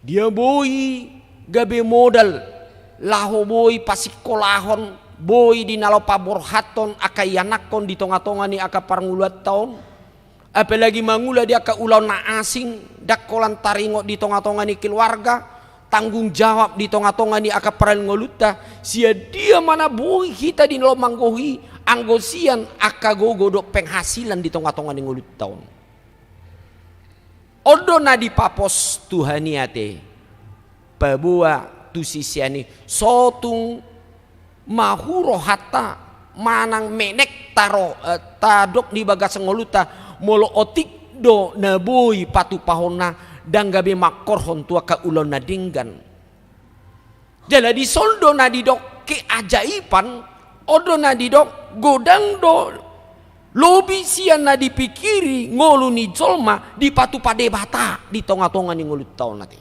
dia boi gabe modal laho boi pasikolahon boi di nalo paborhaton aka yanakon di tonga-tonga ni aka parnguluat taon apalagi mangula dia ka ulau na asing dakolan taringo di tonga-tonga ni keluarga tanggung jawab di tonga-tonga ni aka paral ngoluta sia dia mana boi kita di nalo manggohi anggosian aka gogodok penghasilan di tonga-tonga ni ngolut taon odo na di papos tuhaniate pabua tu sisiani sotung mahuro hatta manang menek taro tadok di bagasan ngoluta molo otik do naboi patu pahona dan gabe makorhon tua ka ulon nadinggan jala di soldo na di dok keajaiban odo na di dok godang do lobi sian na dipikiri ngolu ni jolma di patu pade bata di tonga-tonga ni ngolu tau nanti.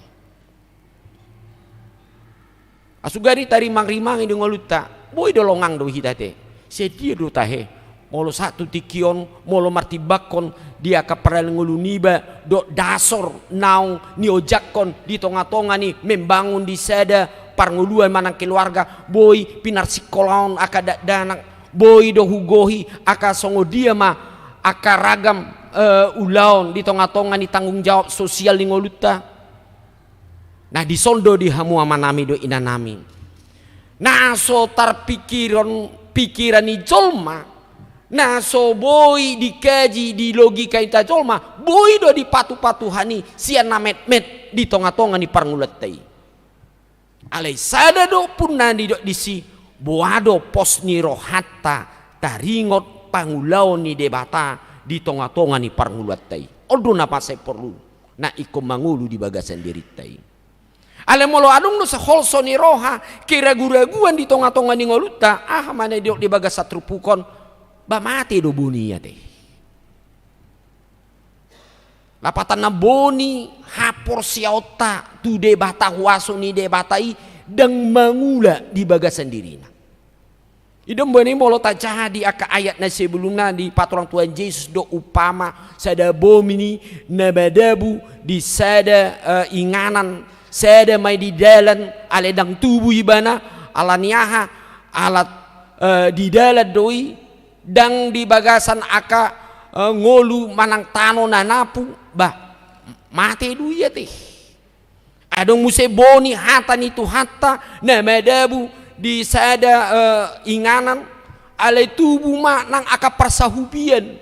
Asugari tari mang-rimang di ngolu ta boy do longang do hitate sedia do tahe molo satu tikion molo martibakon dia kaparal ngolu niba do dasor naung ni ojakon di tonga-tonga ni membangun di sada parnguluan manang keluarga boy pinar sikolaon aka danak boy do hugohi aka songo dia ma aka ragam ulaon di tonga-tonga ni tanggung jawab sosial di ngoluta. Nah di soldo di hamu amanami do inanami. Nah so pikiran ni jolma. Nah so boy dikaji di logika ita jolma boy do di patu-patuhani sian namet-met di tonga-tonga ni parngulatai. Alai sada do pun nadi do disi boado pos ni rohata taringot pangulaon ni debata di tonga-tonga ni parngulatai. Odo napa saya perlu na iko mangulu di bagasan diritai. Ale molo adung no sa holso ni roha kiragu-raguan di tonga-tonga ni ngoluta mana di bagas satrupukon ba mati do bunia teh. Lapatan na boni hapor siota tu debata huaso ni debatai dang mangula di bagasan dirina. Idom bani molo tajadi aka ayat na sebelumna di paturang Tuhan Yesus do upama sada bomini nabadabu di sada inganan sada mai di dalan ale dang tubuh ibana alaniaha alat di dalan doi dang di bagasan aka ngolu manang tano nanapu bah mati duya teh adong muse boni hata nitu hatta namadabu di sada inganan ale tubuh ma nang aka persahubian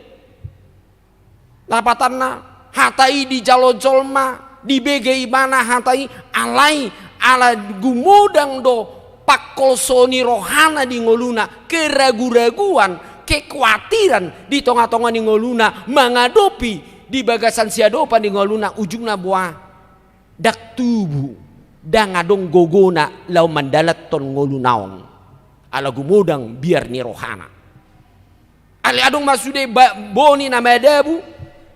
lapatanna hatai di jalojolma di bege ibana hatai alai ala gumudang do pakolsoni rohana di ngoluna keragu-raguan kekhawatiran di tonga-tonga ni ngoluna mengadopi di bagasan siadopan di ngoluna ujungna buah dak tubuh dang adong gogona lau mandalat ton ngolunaon ala gumudang biar ni rohana ale adong masude boni na madabu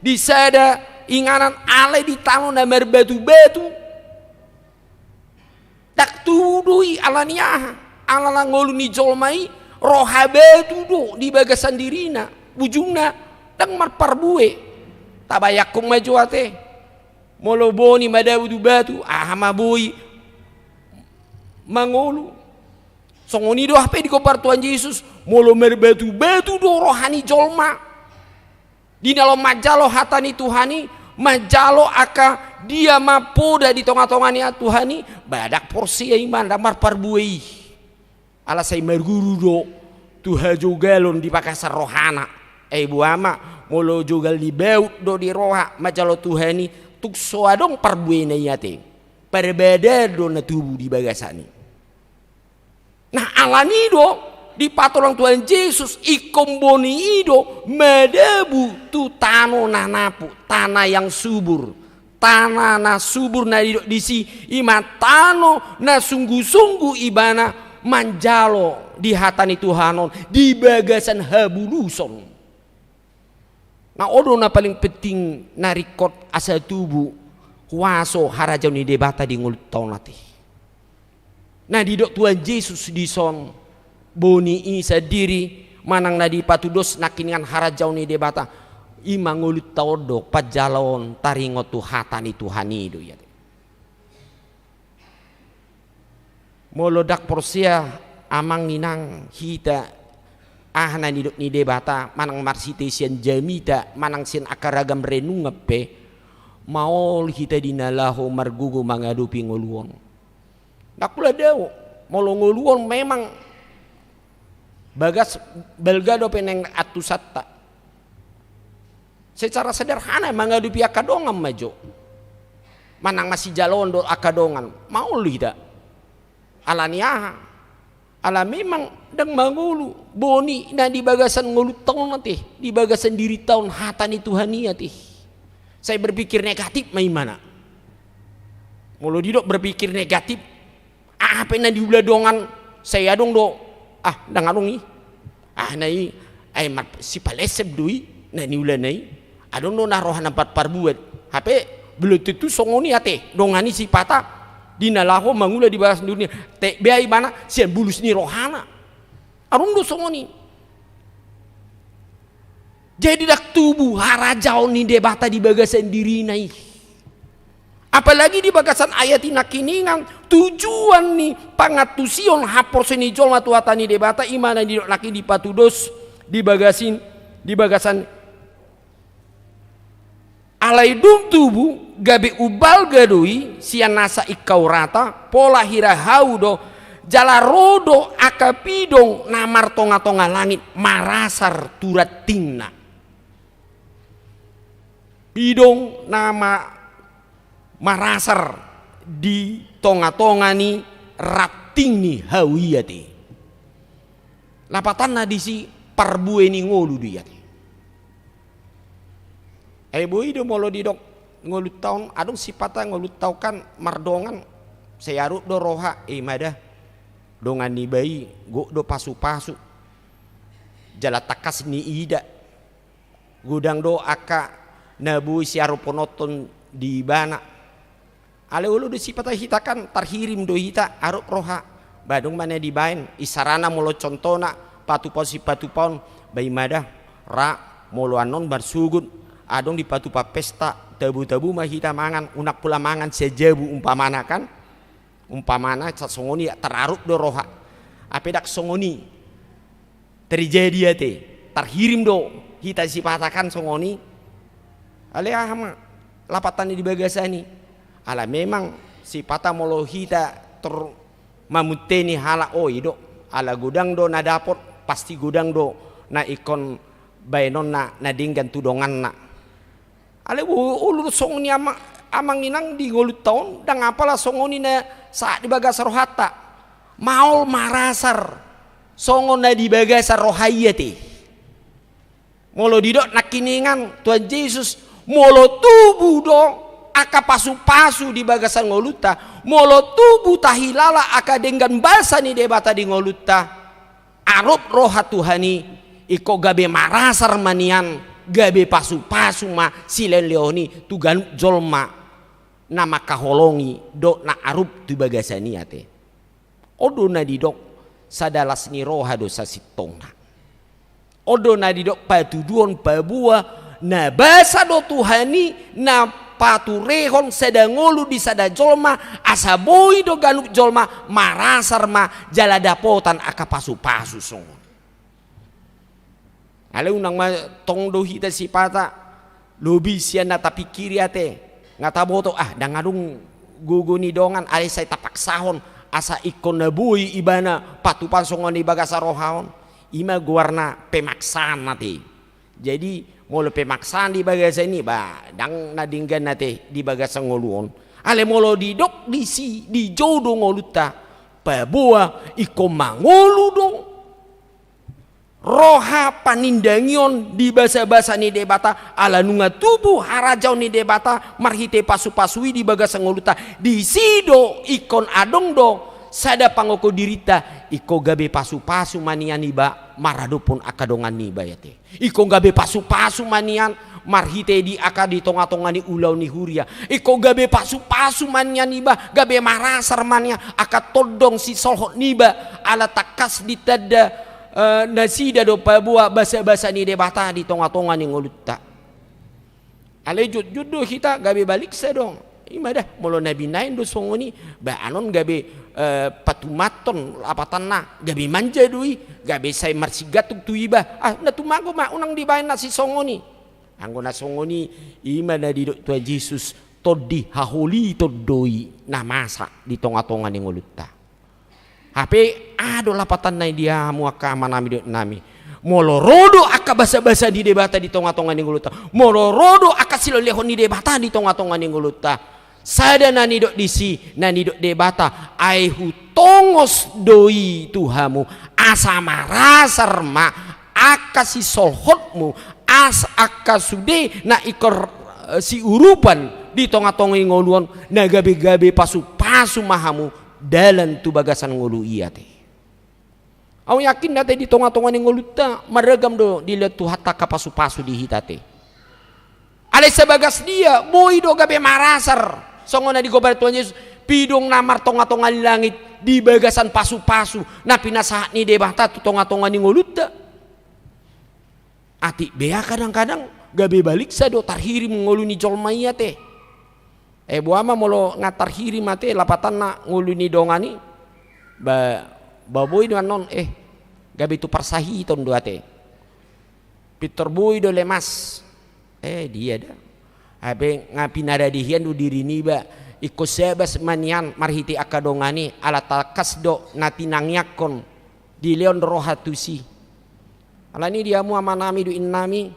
di sada inganan ale di tano na merbatu-batu dak tudui alaniaha ala ngolu ni jolmai roha batu do di bagasan dirina ujungna dang marparbue tabayakum majuate molo boni madabu du batu maboy mangolu songoni do hape di kopar Tuhan Yesus molo merbatu-batu do rohani jolma di dalam majalo hatani Tuhani majalo aka dia mapoda di tonga-tongani Tuhani badak porsi iman damar parbuei ala say merguru do tuha jogalon di pakasar rohana buama molo jogal di beut do di roha majalo Tuhani tuk soadong parbuena yate perbeda do na tubuh di bagasani. Nah alani do di patolong Tuhan Yesus ikomboni ido madabu tu tano nanapu tanah yang subur tanah na subur na di si ima tano na sungguh-sungguh ibana manjalo di hatani Tuhanon di bagasan habuluson. Nah odo na paling penting narikot asa tubuh waso harajau ni debata di ngulut tahun nanti. Nah di dok Tuhan Yesus di son boni isa diri manang na di patudos nakiningan harajau ni debata ima ngulut tahun do pajalon taringot tu hatani Tuhani do ya. Molodak porsia amang ninang hita na nidok ni debata manang marsite sian jamita manang sian akaragam renung ngape maol kita dinalaho margugo mangadupi ngoluon nakula daw molo ngoluon memang bagas belgado peneng atusatta secara sederhana mangadupi akadongan majo manang masih jalon do akadongan maol kita alaniaha ala memang dang mangulu boni na di bagasan ngulut tahun nanti di bagasan diri tahun hatani Tuhani ati saya berpikir negatif mai mana mulu didok berpikir negatif apa na diuladongan saya dong do dang adong nai ay si palesep dui na ni ulan nai adon no narohan empat parbuat hape belut itu songoni ate dongani si pata dinalaho mangula di bagas dunia te beai mana sian bulus ni rohana adon do songoni jadi dak tubuh harajau ni debata di bagasan diri nai apalagi di bagasan ayat inakiningan tujuan ni pangatusion hapor seni jol matuatani debata imana di laki di patudos di bagasan alai dum tubuh gabe ubal gadui sian nasa ikau rata pola hira haudo jala rodo akapidong namar tonga-tonga langit marasar turat tingna pidong nama marasar di tonga-tonga ni rapting ni hawiyati lapatan na disi parbue ni ngolu dia boy do molo didok ngolut taun adong sipata ngolut tau kan mardongan sayarut do roha mada dongan ni bayi go do pasu-pasu jala takas ni ida gudang do aka nabu siaru ponoton di bana ale ulu do sipata hitakan tarhirim do hita aruk roha badung mana di bain isarana molo contona patupon si patupon bayi mada ra molo anon barsugun adong di patupa pesta tabu-tabu mah hita mangan unak pula mangan sejabu umpamana kan umpamana songoni teraruk do roha apedak songoni terjadi ate tarhirim do hita sipatakan songoni ale ahma lapatan di bagasani ala memang si pata molo hita ter mamuteni hala ido ala gudang do na dapot pasti gudang do na ikon bainon na dinggan tudongan na ale ulu songoni amang inang di ngolut taon dang apalah songoni na saat di bagasar rohata maul marasar songon na di bagasar rohayati molo didok nakiningan Tuhan Yesus molo tubuh do aka pasu-pasu di bagasan ngoluta molo tubuh tahilala aka dengan basa ni debata di ngoluta arop roha Tuhani iko gabe marasar manian gabe pasu-pasu ma silen leoni tugan jolma nama kaholongi do na arup tu bagasani ate odo na didok sadalas ni roha dosa sitongna odo na didok patuduon pabua na basa do Tuhani na paturehon sedang ngolu di sada jolma asaboi do ganuk jolma marasar ma jala dapotan aka pasu-pasu songon ale unang ma tong do hita sipata lobi sian na tapi kiri ate ngata boto dang adung gugu ni dongan ale say tapak sahon asa ikon na bui ibana patupan songon di bagasa rohaon ima guarna pemaksan nate jadi molo pemaksaan di bagasa ini dang nadinggan nate di bagasa ngoluon ale molo didok di jodo ngoluta pabua iko mangolu dong roha panindangion di basa-basa ni debata ala nunga tubuh harajau ni debata marhite pasu-pasui di bagasa ngoluta di sido ikon adong do sada pangoko dirita iko gabe pasu-pasu manian iba marado pun akadongan niba yate iko gabe pasu-pasu manian marhite di aka di tonga-tonga ni ulau ni huria iko gabe pasu-pasu manian niba gabe marasar manian aka todong si solhot niba ala takas di tada nasida do pabua basa-basa ni debata di tonga-tonga ni ngolutta ale jud-jud kita gabe balik sedong imadah molo nabi nain do songoni anon gabe patumaton lapatan na gabe manja dui gabe say marsigatuk tu iba na tumago ma unang dibain na si songoni anggo na songoni ima na di Tuhan Yesus todi haholi todoi na masa di tonga-tonga ni ngolutta hape ado lapatan na dia muaka manami nami molo rodo aka basa-basa di debata di tonga-tonga ni ngolutta molo rodo aka silolehon di debata di tonga-tonga ni ngolutta sada nani dok disi nani dok debata ai hutongos doi tuhamu asa marasar ma aka si solhotmu as aka sude na ikor si urupan di tonga-tonga ngoluan na gabe-gabe pasu-pasu mahamu dalam tu bagasan ngolu iya teh Au yakin date di tonga-tonga ni ngoluta maragam do dilihat tu hatta kapasu-pasu di hitate. Ale sebagas dia boy do gabe marasar. Songona di gobar Tuhan Yesus pidong namar tonga-tonga di langit di bagasan pasu-pasu na pinasahat ni debata tu tonga-tonga ni ngoluta. Ati bea kadang-kadang gabe balik sa do tarhiri mengoluni jolmaya te. Buama molo ngatarhiri mate lapatan na ngoluni dongani baboy dengan non gabi tu parsahi ton dua te Peter boy do lemas dia dah abe ngapi nada dihian du diri ni ba ikut sebas manian marhiti akadongani ala talkas do nati nangyakon di leon rohatusi ala ni dia mu amanami du innami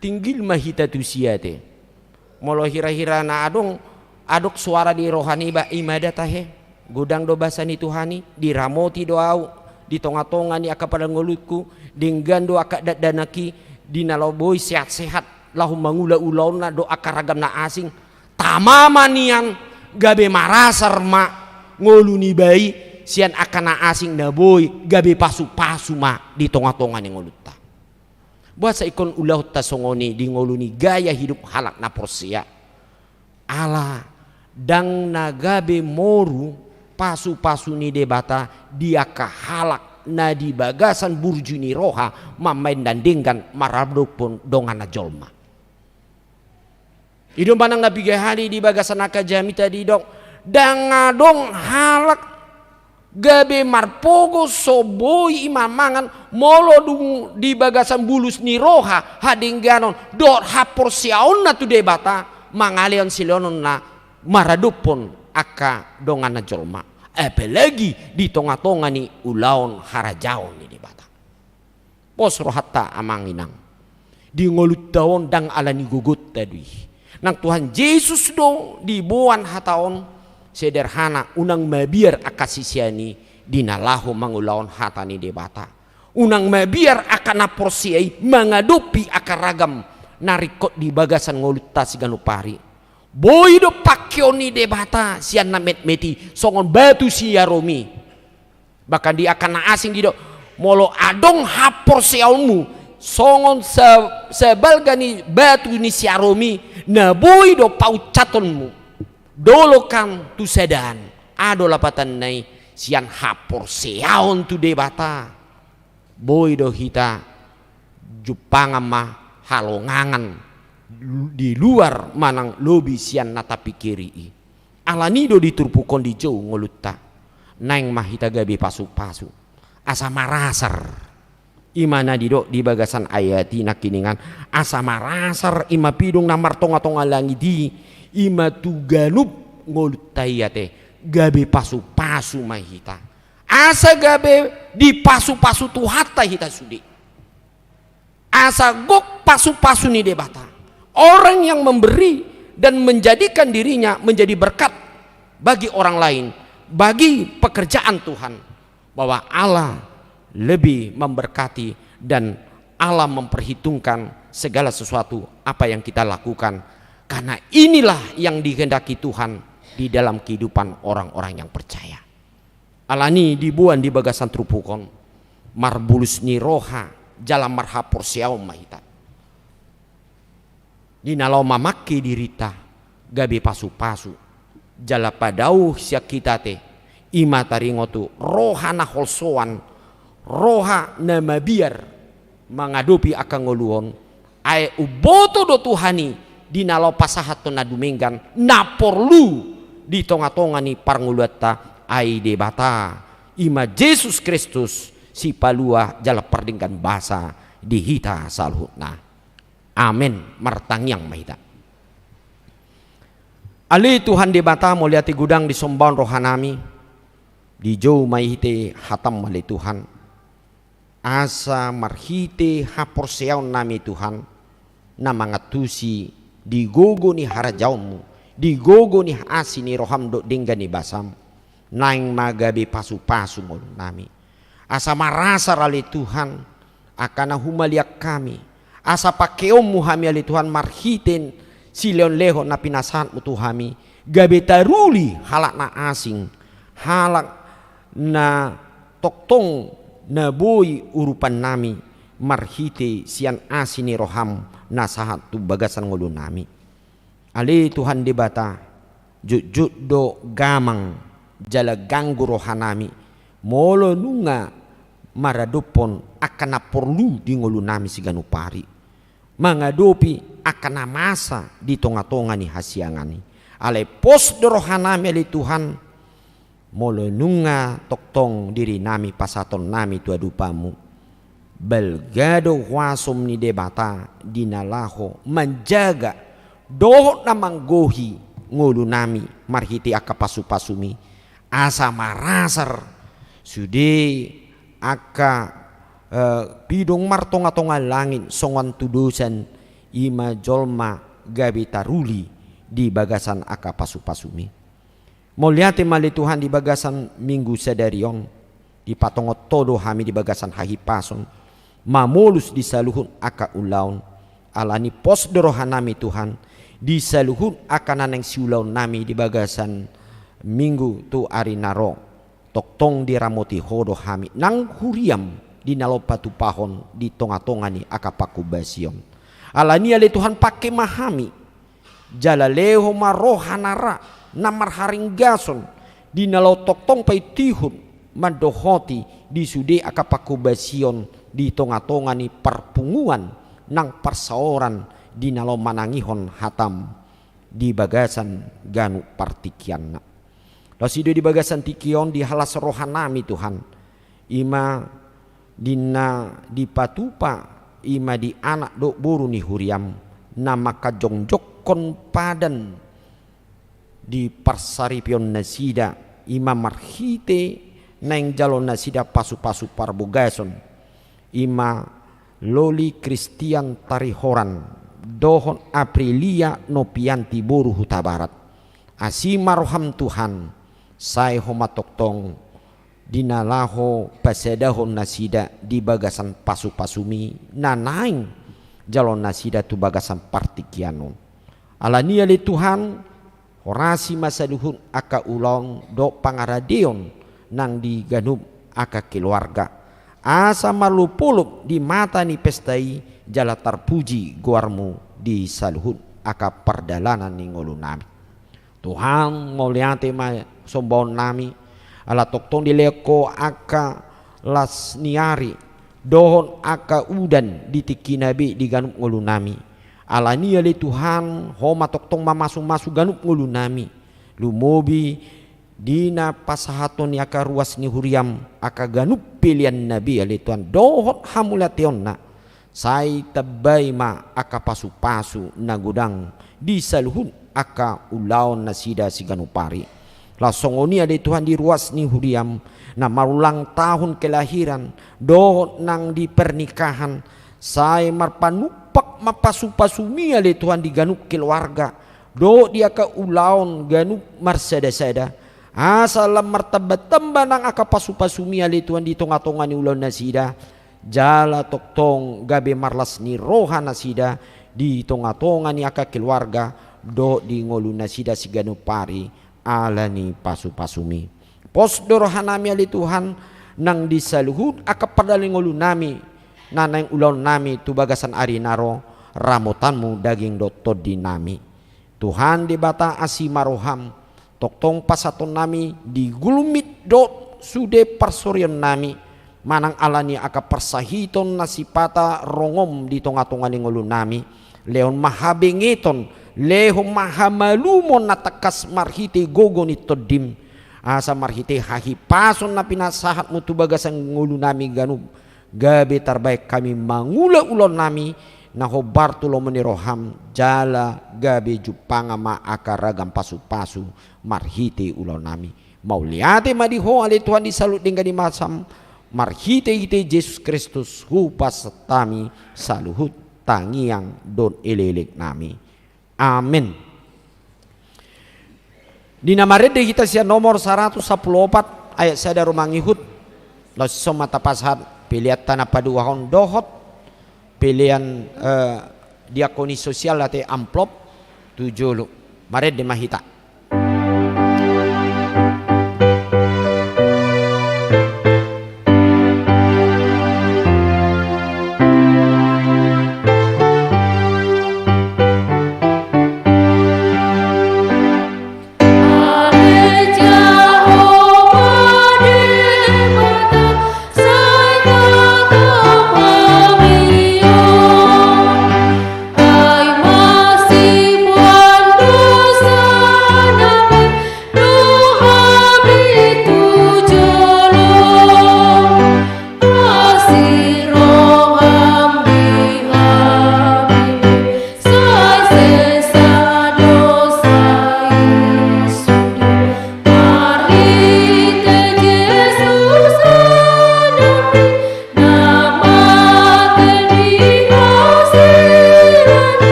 tinggil mahita tusia te molo hira-hira na adok suara di rohani ba imadah tahe gudang do basani Tuhani diramoti doau di tonga-tonga ni aka pada ngolutku dinggan do aka danaki dinaloboy sehat-sehat lahu mangula ulauna do aka ragam na asing tamamanian gabe marasar ma ngoluni bayi sian aka na asing na boy gabe pasu-pasu ma di tonga-tonga ni ngolutta buat sa ikon ulah tasongoni di ngoluni gaya hidup halak na porsia ala dang nagabe moru pasu-pasu ni debata dia kahalak na di bagasan burjuni roha mamain dan dinggan marabdo pun dongan jolma idong panang nabi hari di bagasan akajami tadi dong dangadong halak gabe marpogo soboi imamangan molo dung di bagasan bulus ni roha hadingganon dor hapor siaon na tu debata mangalion silonon na maradupon aka dongan na jolma apalagi di tonga-tonga ni ulaon harajaon ni dibata pos rohatta amanginang di ngolut daon dang ala ni gugut tadi nang Tuhan Yesus do di buan hataon sederhana unang mabiar akasisiani dinalahu mangulaon hata ni debata unang mabiar akan naporsiai mangadupi akaragam narikot di bagasan ngolut ta siganupari boy do pakioni debata sian namet meti songon batu siaromi bahkan dia akan asing di do molo adong hapor siaunmu songon sebalgani batu ni siaromi na boy do paucatonmu dolokan tu sedan ado lapatan nai sian hapor siaun tu debata boy do hita jupangama halongangan di luar manang lobi sian nata pikiri alanido diturpukon di jauh ngolutta naing mahita gabi pasu-pasu asa marasar imana dido di bagasan ayati nakiningan asa marasar ima pidung namar tonga-tonga langi di ima tuganup ngolutta yate gabi pasu-pasu mahita asa gabe di pasu-pasu tu hatta hita sudi asa gok pasu-pasu ni debata orang yang memberi dan menjadikan dirinya menjadi berkat bagi orang lain, bagi pekerjaan Tuhan, bahwa Allah lebih memberkati dan Allah memperhitungkan segala sesuatu apa yang kita lakukan, karena inilah yang dikehendaki Tuhan di dalam kehidupan orang-orang yang percaya. Alani dibuan di bagasan trupukon marbulus ni roha jalan marhapor siaw mahita di nalau mamaki dirita gabe pasu-pasu jala padau siak kita te ima taringotu roha na holsoan roha na mabiar mangadupi akan ngoluon ay uboto do Tuhani di nalau pasahat to na dumenggan na porlu di tonga-tonga ni parnguluata ay debata ima Yesus Kristus si palua jala pardingkan basa di hita salhutna. Amin martangyang mahita. Ali Tuhan debata mo liati gudang di sombaon rohanami di jauh mahite hatam mali Tuhan asa marhite hapor seaon nami Tuhan na mangatusi di gogo ni harajaunmu di gogo ni asi ni roham do dingga ni basam naing magabi pasu-pasu mo nami asa marasa rali Tuhan akan humaliak kami asa pakeom muhami ali Tuhan marhiten si leon leho na pinasahan mu Tuhami gabe taruli halak na asing halak na toktong naboi urupan nami marhite sian asini roham nasahat tu bagasan ngulu nami. Ali Tuhan debata jujud do gamang jala ganggu rohanami molo nunga maradupon akan perlu di ngulu nami siganu pari mangadopi akan masa di tonga-tonga ni hasiangani ale pos do rohanami ali Tuhan molo nunga toktong diri nami pasaton nami tu adupamu belgado wasum ni debata dinalaho menjaga doh namanggohi ngulu nami marhiti aka pasu-pasumi asa marasar sude aka pidong martonga-tonga langit songan tudusan ima jolma gabi taruli di bagasan aka pasu-pasumi moliate mali Tuhan di bagasan minggu sadarion di patongot todo hami di bagasan hahipason mamulus di saluhun aka ulaun alani pos dorohanami Tuhan di saluhun akan aneng siulaun nami di bagasan minggu tu ari naro toktong diramoti hodo hami nang huriam di nalopatu pahon di tonga-tonga ni akapaku basion alani ale Tuhan pakai mahami jala leho marohanara namar haring gason di nalo toktong pai tihun mandohoti di sude akapaku basion di tonga-tonga ni perpunguan nang persaoran di nalo manangihon hatam di bagasan ganu partikian lasido di bagasan tikion di halas rohanami Tuhan ima dina di patupa ima di anak dok buru ni huriam nama kajongjokon padan di parsaripion nasida ima marhite neng jalon nasida pasu-pasu parbogason ima loli Kristian tarihoran dohon Aprilia nopianti boru huta barat asimaroham Tuhan sai homa toktong dinalaho pasedahon nasida di bagasan pasu-pasumi nanaing jalon nasida tu bagasan partikianon alania li Tuhan horasi masa duhun aka ulong do pangaradion nang di ganub aka keluarga asa malupulup di mata ni pestai jala tarpuji guarmu di saluhun aka perdalanan ni ngulu nami Tuhan ngoliate ma sombon nami ala toktong dileko aka lasniari dohon aka udan di tiki nabi di ganup ngulu nami ala nia le Tuhan homa toktong mamasu-masu ganup ngulu nami lumobi dina pasahaton aka ruas ni huriam aka ganup pilihan nabi ale Tuhan dohon hamulation na sai tabai ma aka pasu-pasu na gudang di saluhun aka ulaon nasida si ganupari lasongoni ada Tuhan di ruas ni huriam na marulang tahun kelahiran do nang di pernikahan saya marpanupak mapasu-pasumi ada Tuhan di ganup keluarga do dia ka ulaon ganup marsada-sada asalam martabat tamba nang aka pasu-pasumi ada Tuhan di tonga-tonga ni ulaon nasida jala toktong gabe marlas ni roha nasida di tonga-tonga ni aka keluarga do di ngolu nasida si ganupari ala ni pasu-pasumi pos dorohanami ali Tuhan nang disaluhud aka padali ngolu nami nanang ulon nami tu bagasan ari naro ramotanmu daging do di nami Tuhan di bata asimaroham toktong pasaton nami di gulumit do sude parsorion nami manang alani aka persahiton nasipata rongom di tonga-tonga ni ngolu nami leon mahabengeton lehom mahamalumon natakas marhite gogo ni todim asa marhite hahipason na pinasahat mo tu bagasan ngulu nami ganub gabe tarbaik kami mangula ulon nami na hobar tulo meniroham jala gabe jupanga ma akaragam pasu-pasu marhite ulon nami mauliate madiho ali Tuhan disalut dengan di masam marhite ite Yesus Kristus hupas tami saluhut tangiang don elelek nami amin. Di nama rede kita sia nomor 114 ayat sada rumangihut los somata pashat pilihan tanah paduahon dohot pilihan diakoni sosial late amplop 7 maret de mahita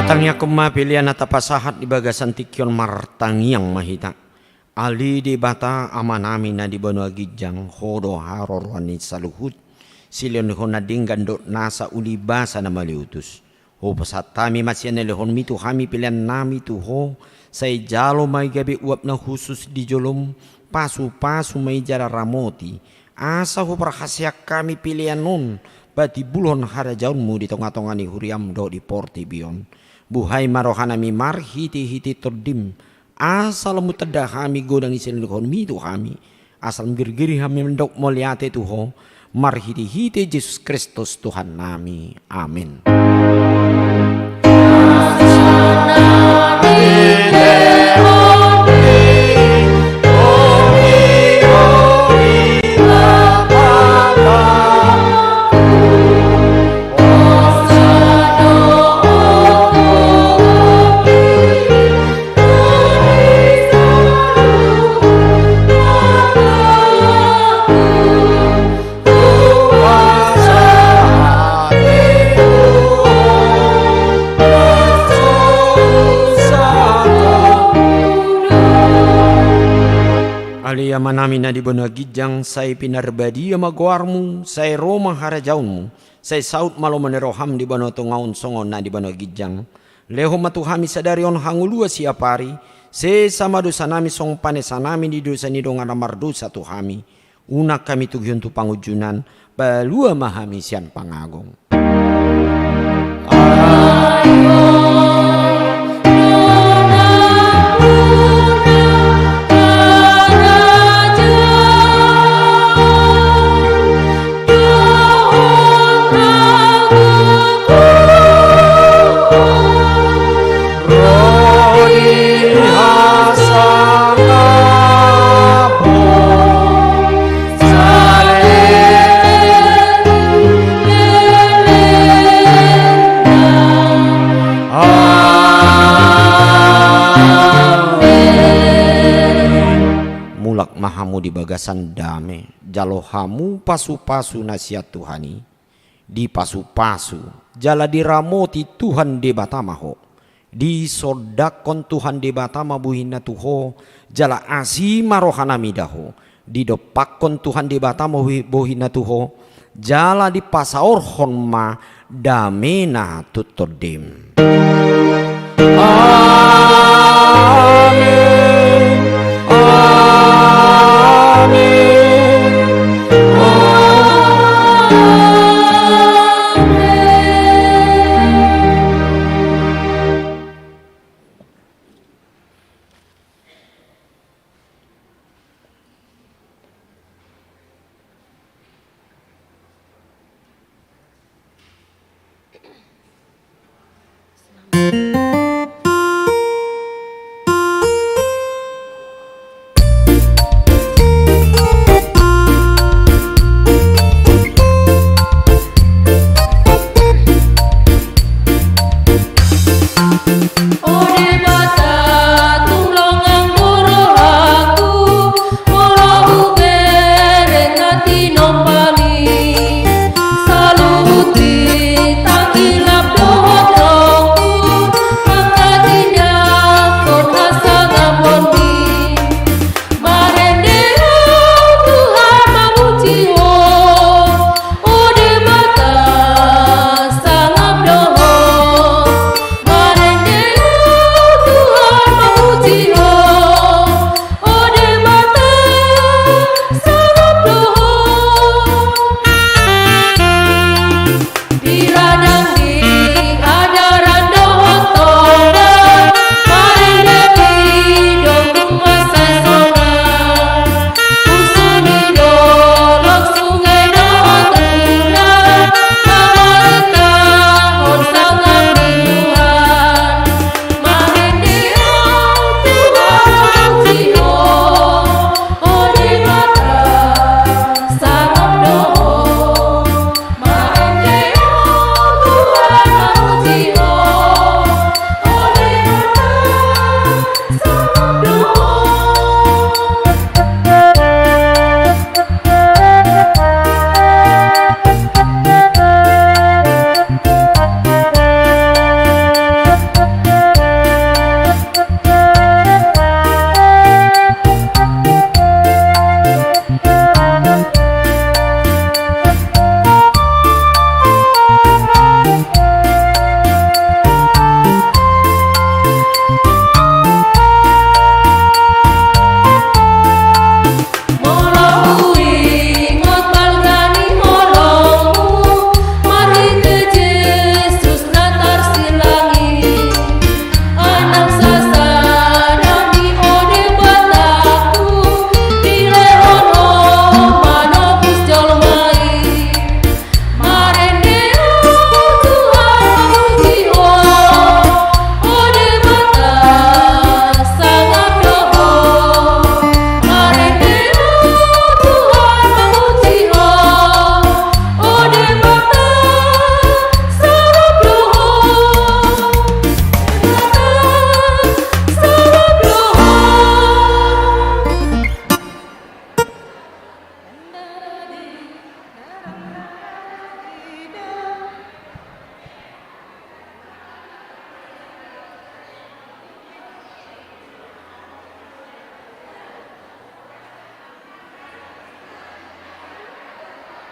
Patangnya kema pilihan atau pasahat di bagasan tikyon martangiang mahita. Ali di bata amanami na di banua gijang hodo harorwani saluhut. Silion lehon na dinggan dot nasa uli basa na maliutus. Ho pasatami masyan na lehon mitu hami pilihan nami tu ho. Say jalo may gabi uap na khusus di jolom. Pasu-pasu may jara ramoti. Asa ho perhasyak kami pilihan nun. Bati bulon harajaunmu di tengah-tengah ni huriam do di porti bion. Buhay marohanami mar hiti-hiti terdim. Asal mutada kami godang isin lukon mitu kami. Asal girgiri kami mendok moliate tuho. Mar hiti-hiti Yesus Kristus Tuhan nami. Amin. Aliyama namin na di bonagijang say pinarbadi magwarmu, say roma harajaunmu, say saut malo maneroham di bono tungaun songon na di bonagijang. Leho matuhami sadarion hangulua siapari, se sama dosa nami song panesanami di dosa ni dongan amardosa tuhami. Unak kami tugion tu pangujunan, balua mahami sian pangagong. Mahamu di bagasan dame, jalohamu pasu-pasu nasihat Tuhani, di pasu-pasu, jala diramoti Tuhan debatamaho, di sodakon Tuhan debatama buhina tuho, jala asima rohanamidaho, di dopakon Tuhan debatama buhina tuho, jala di pasaorhon ma damena tutodem.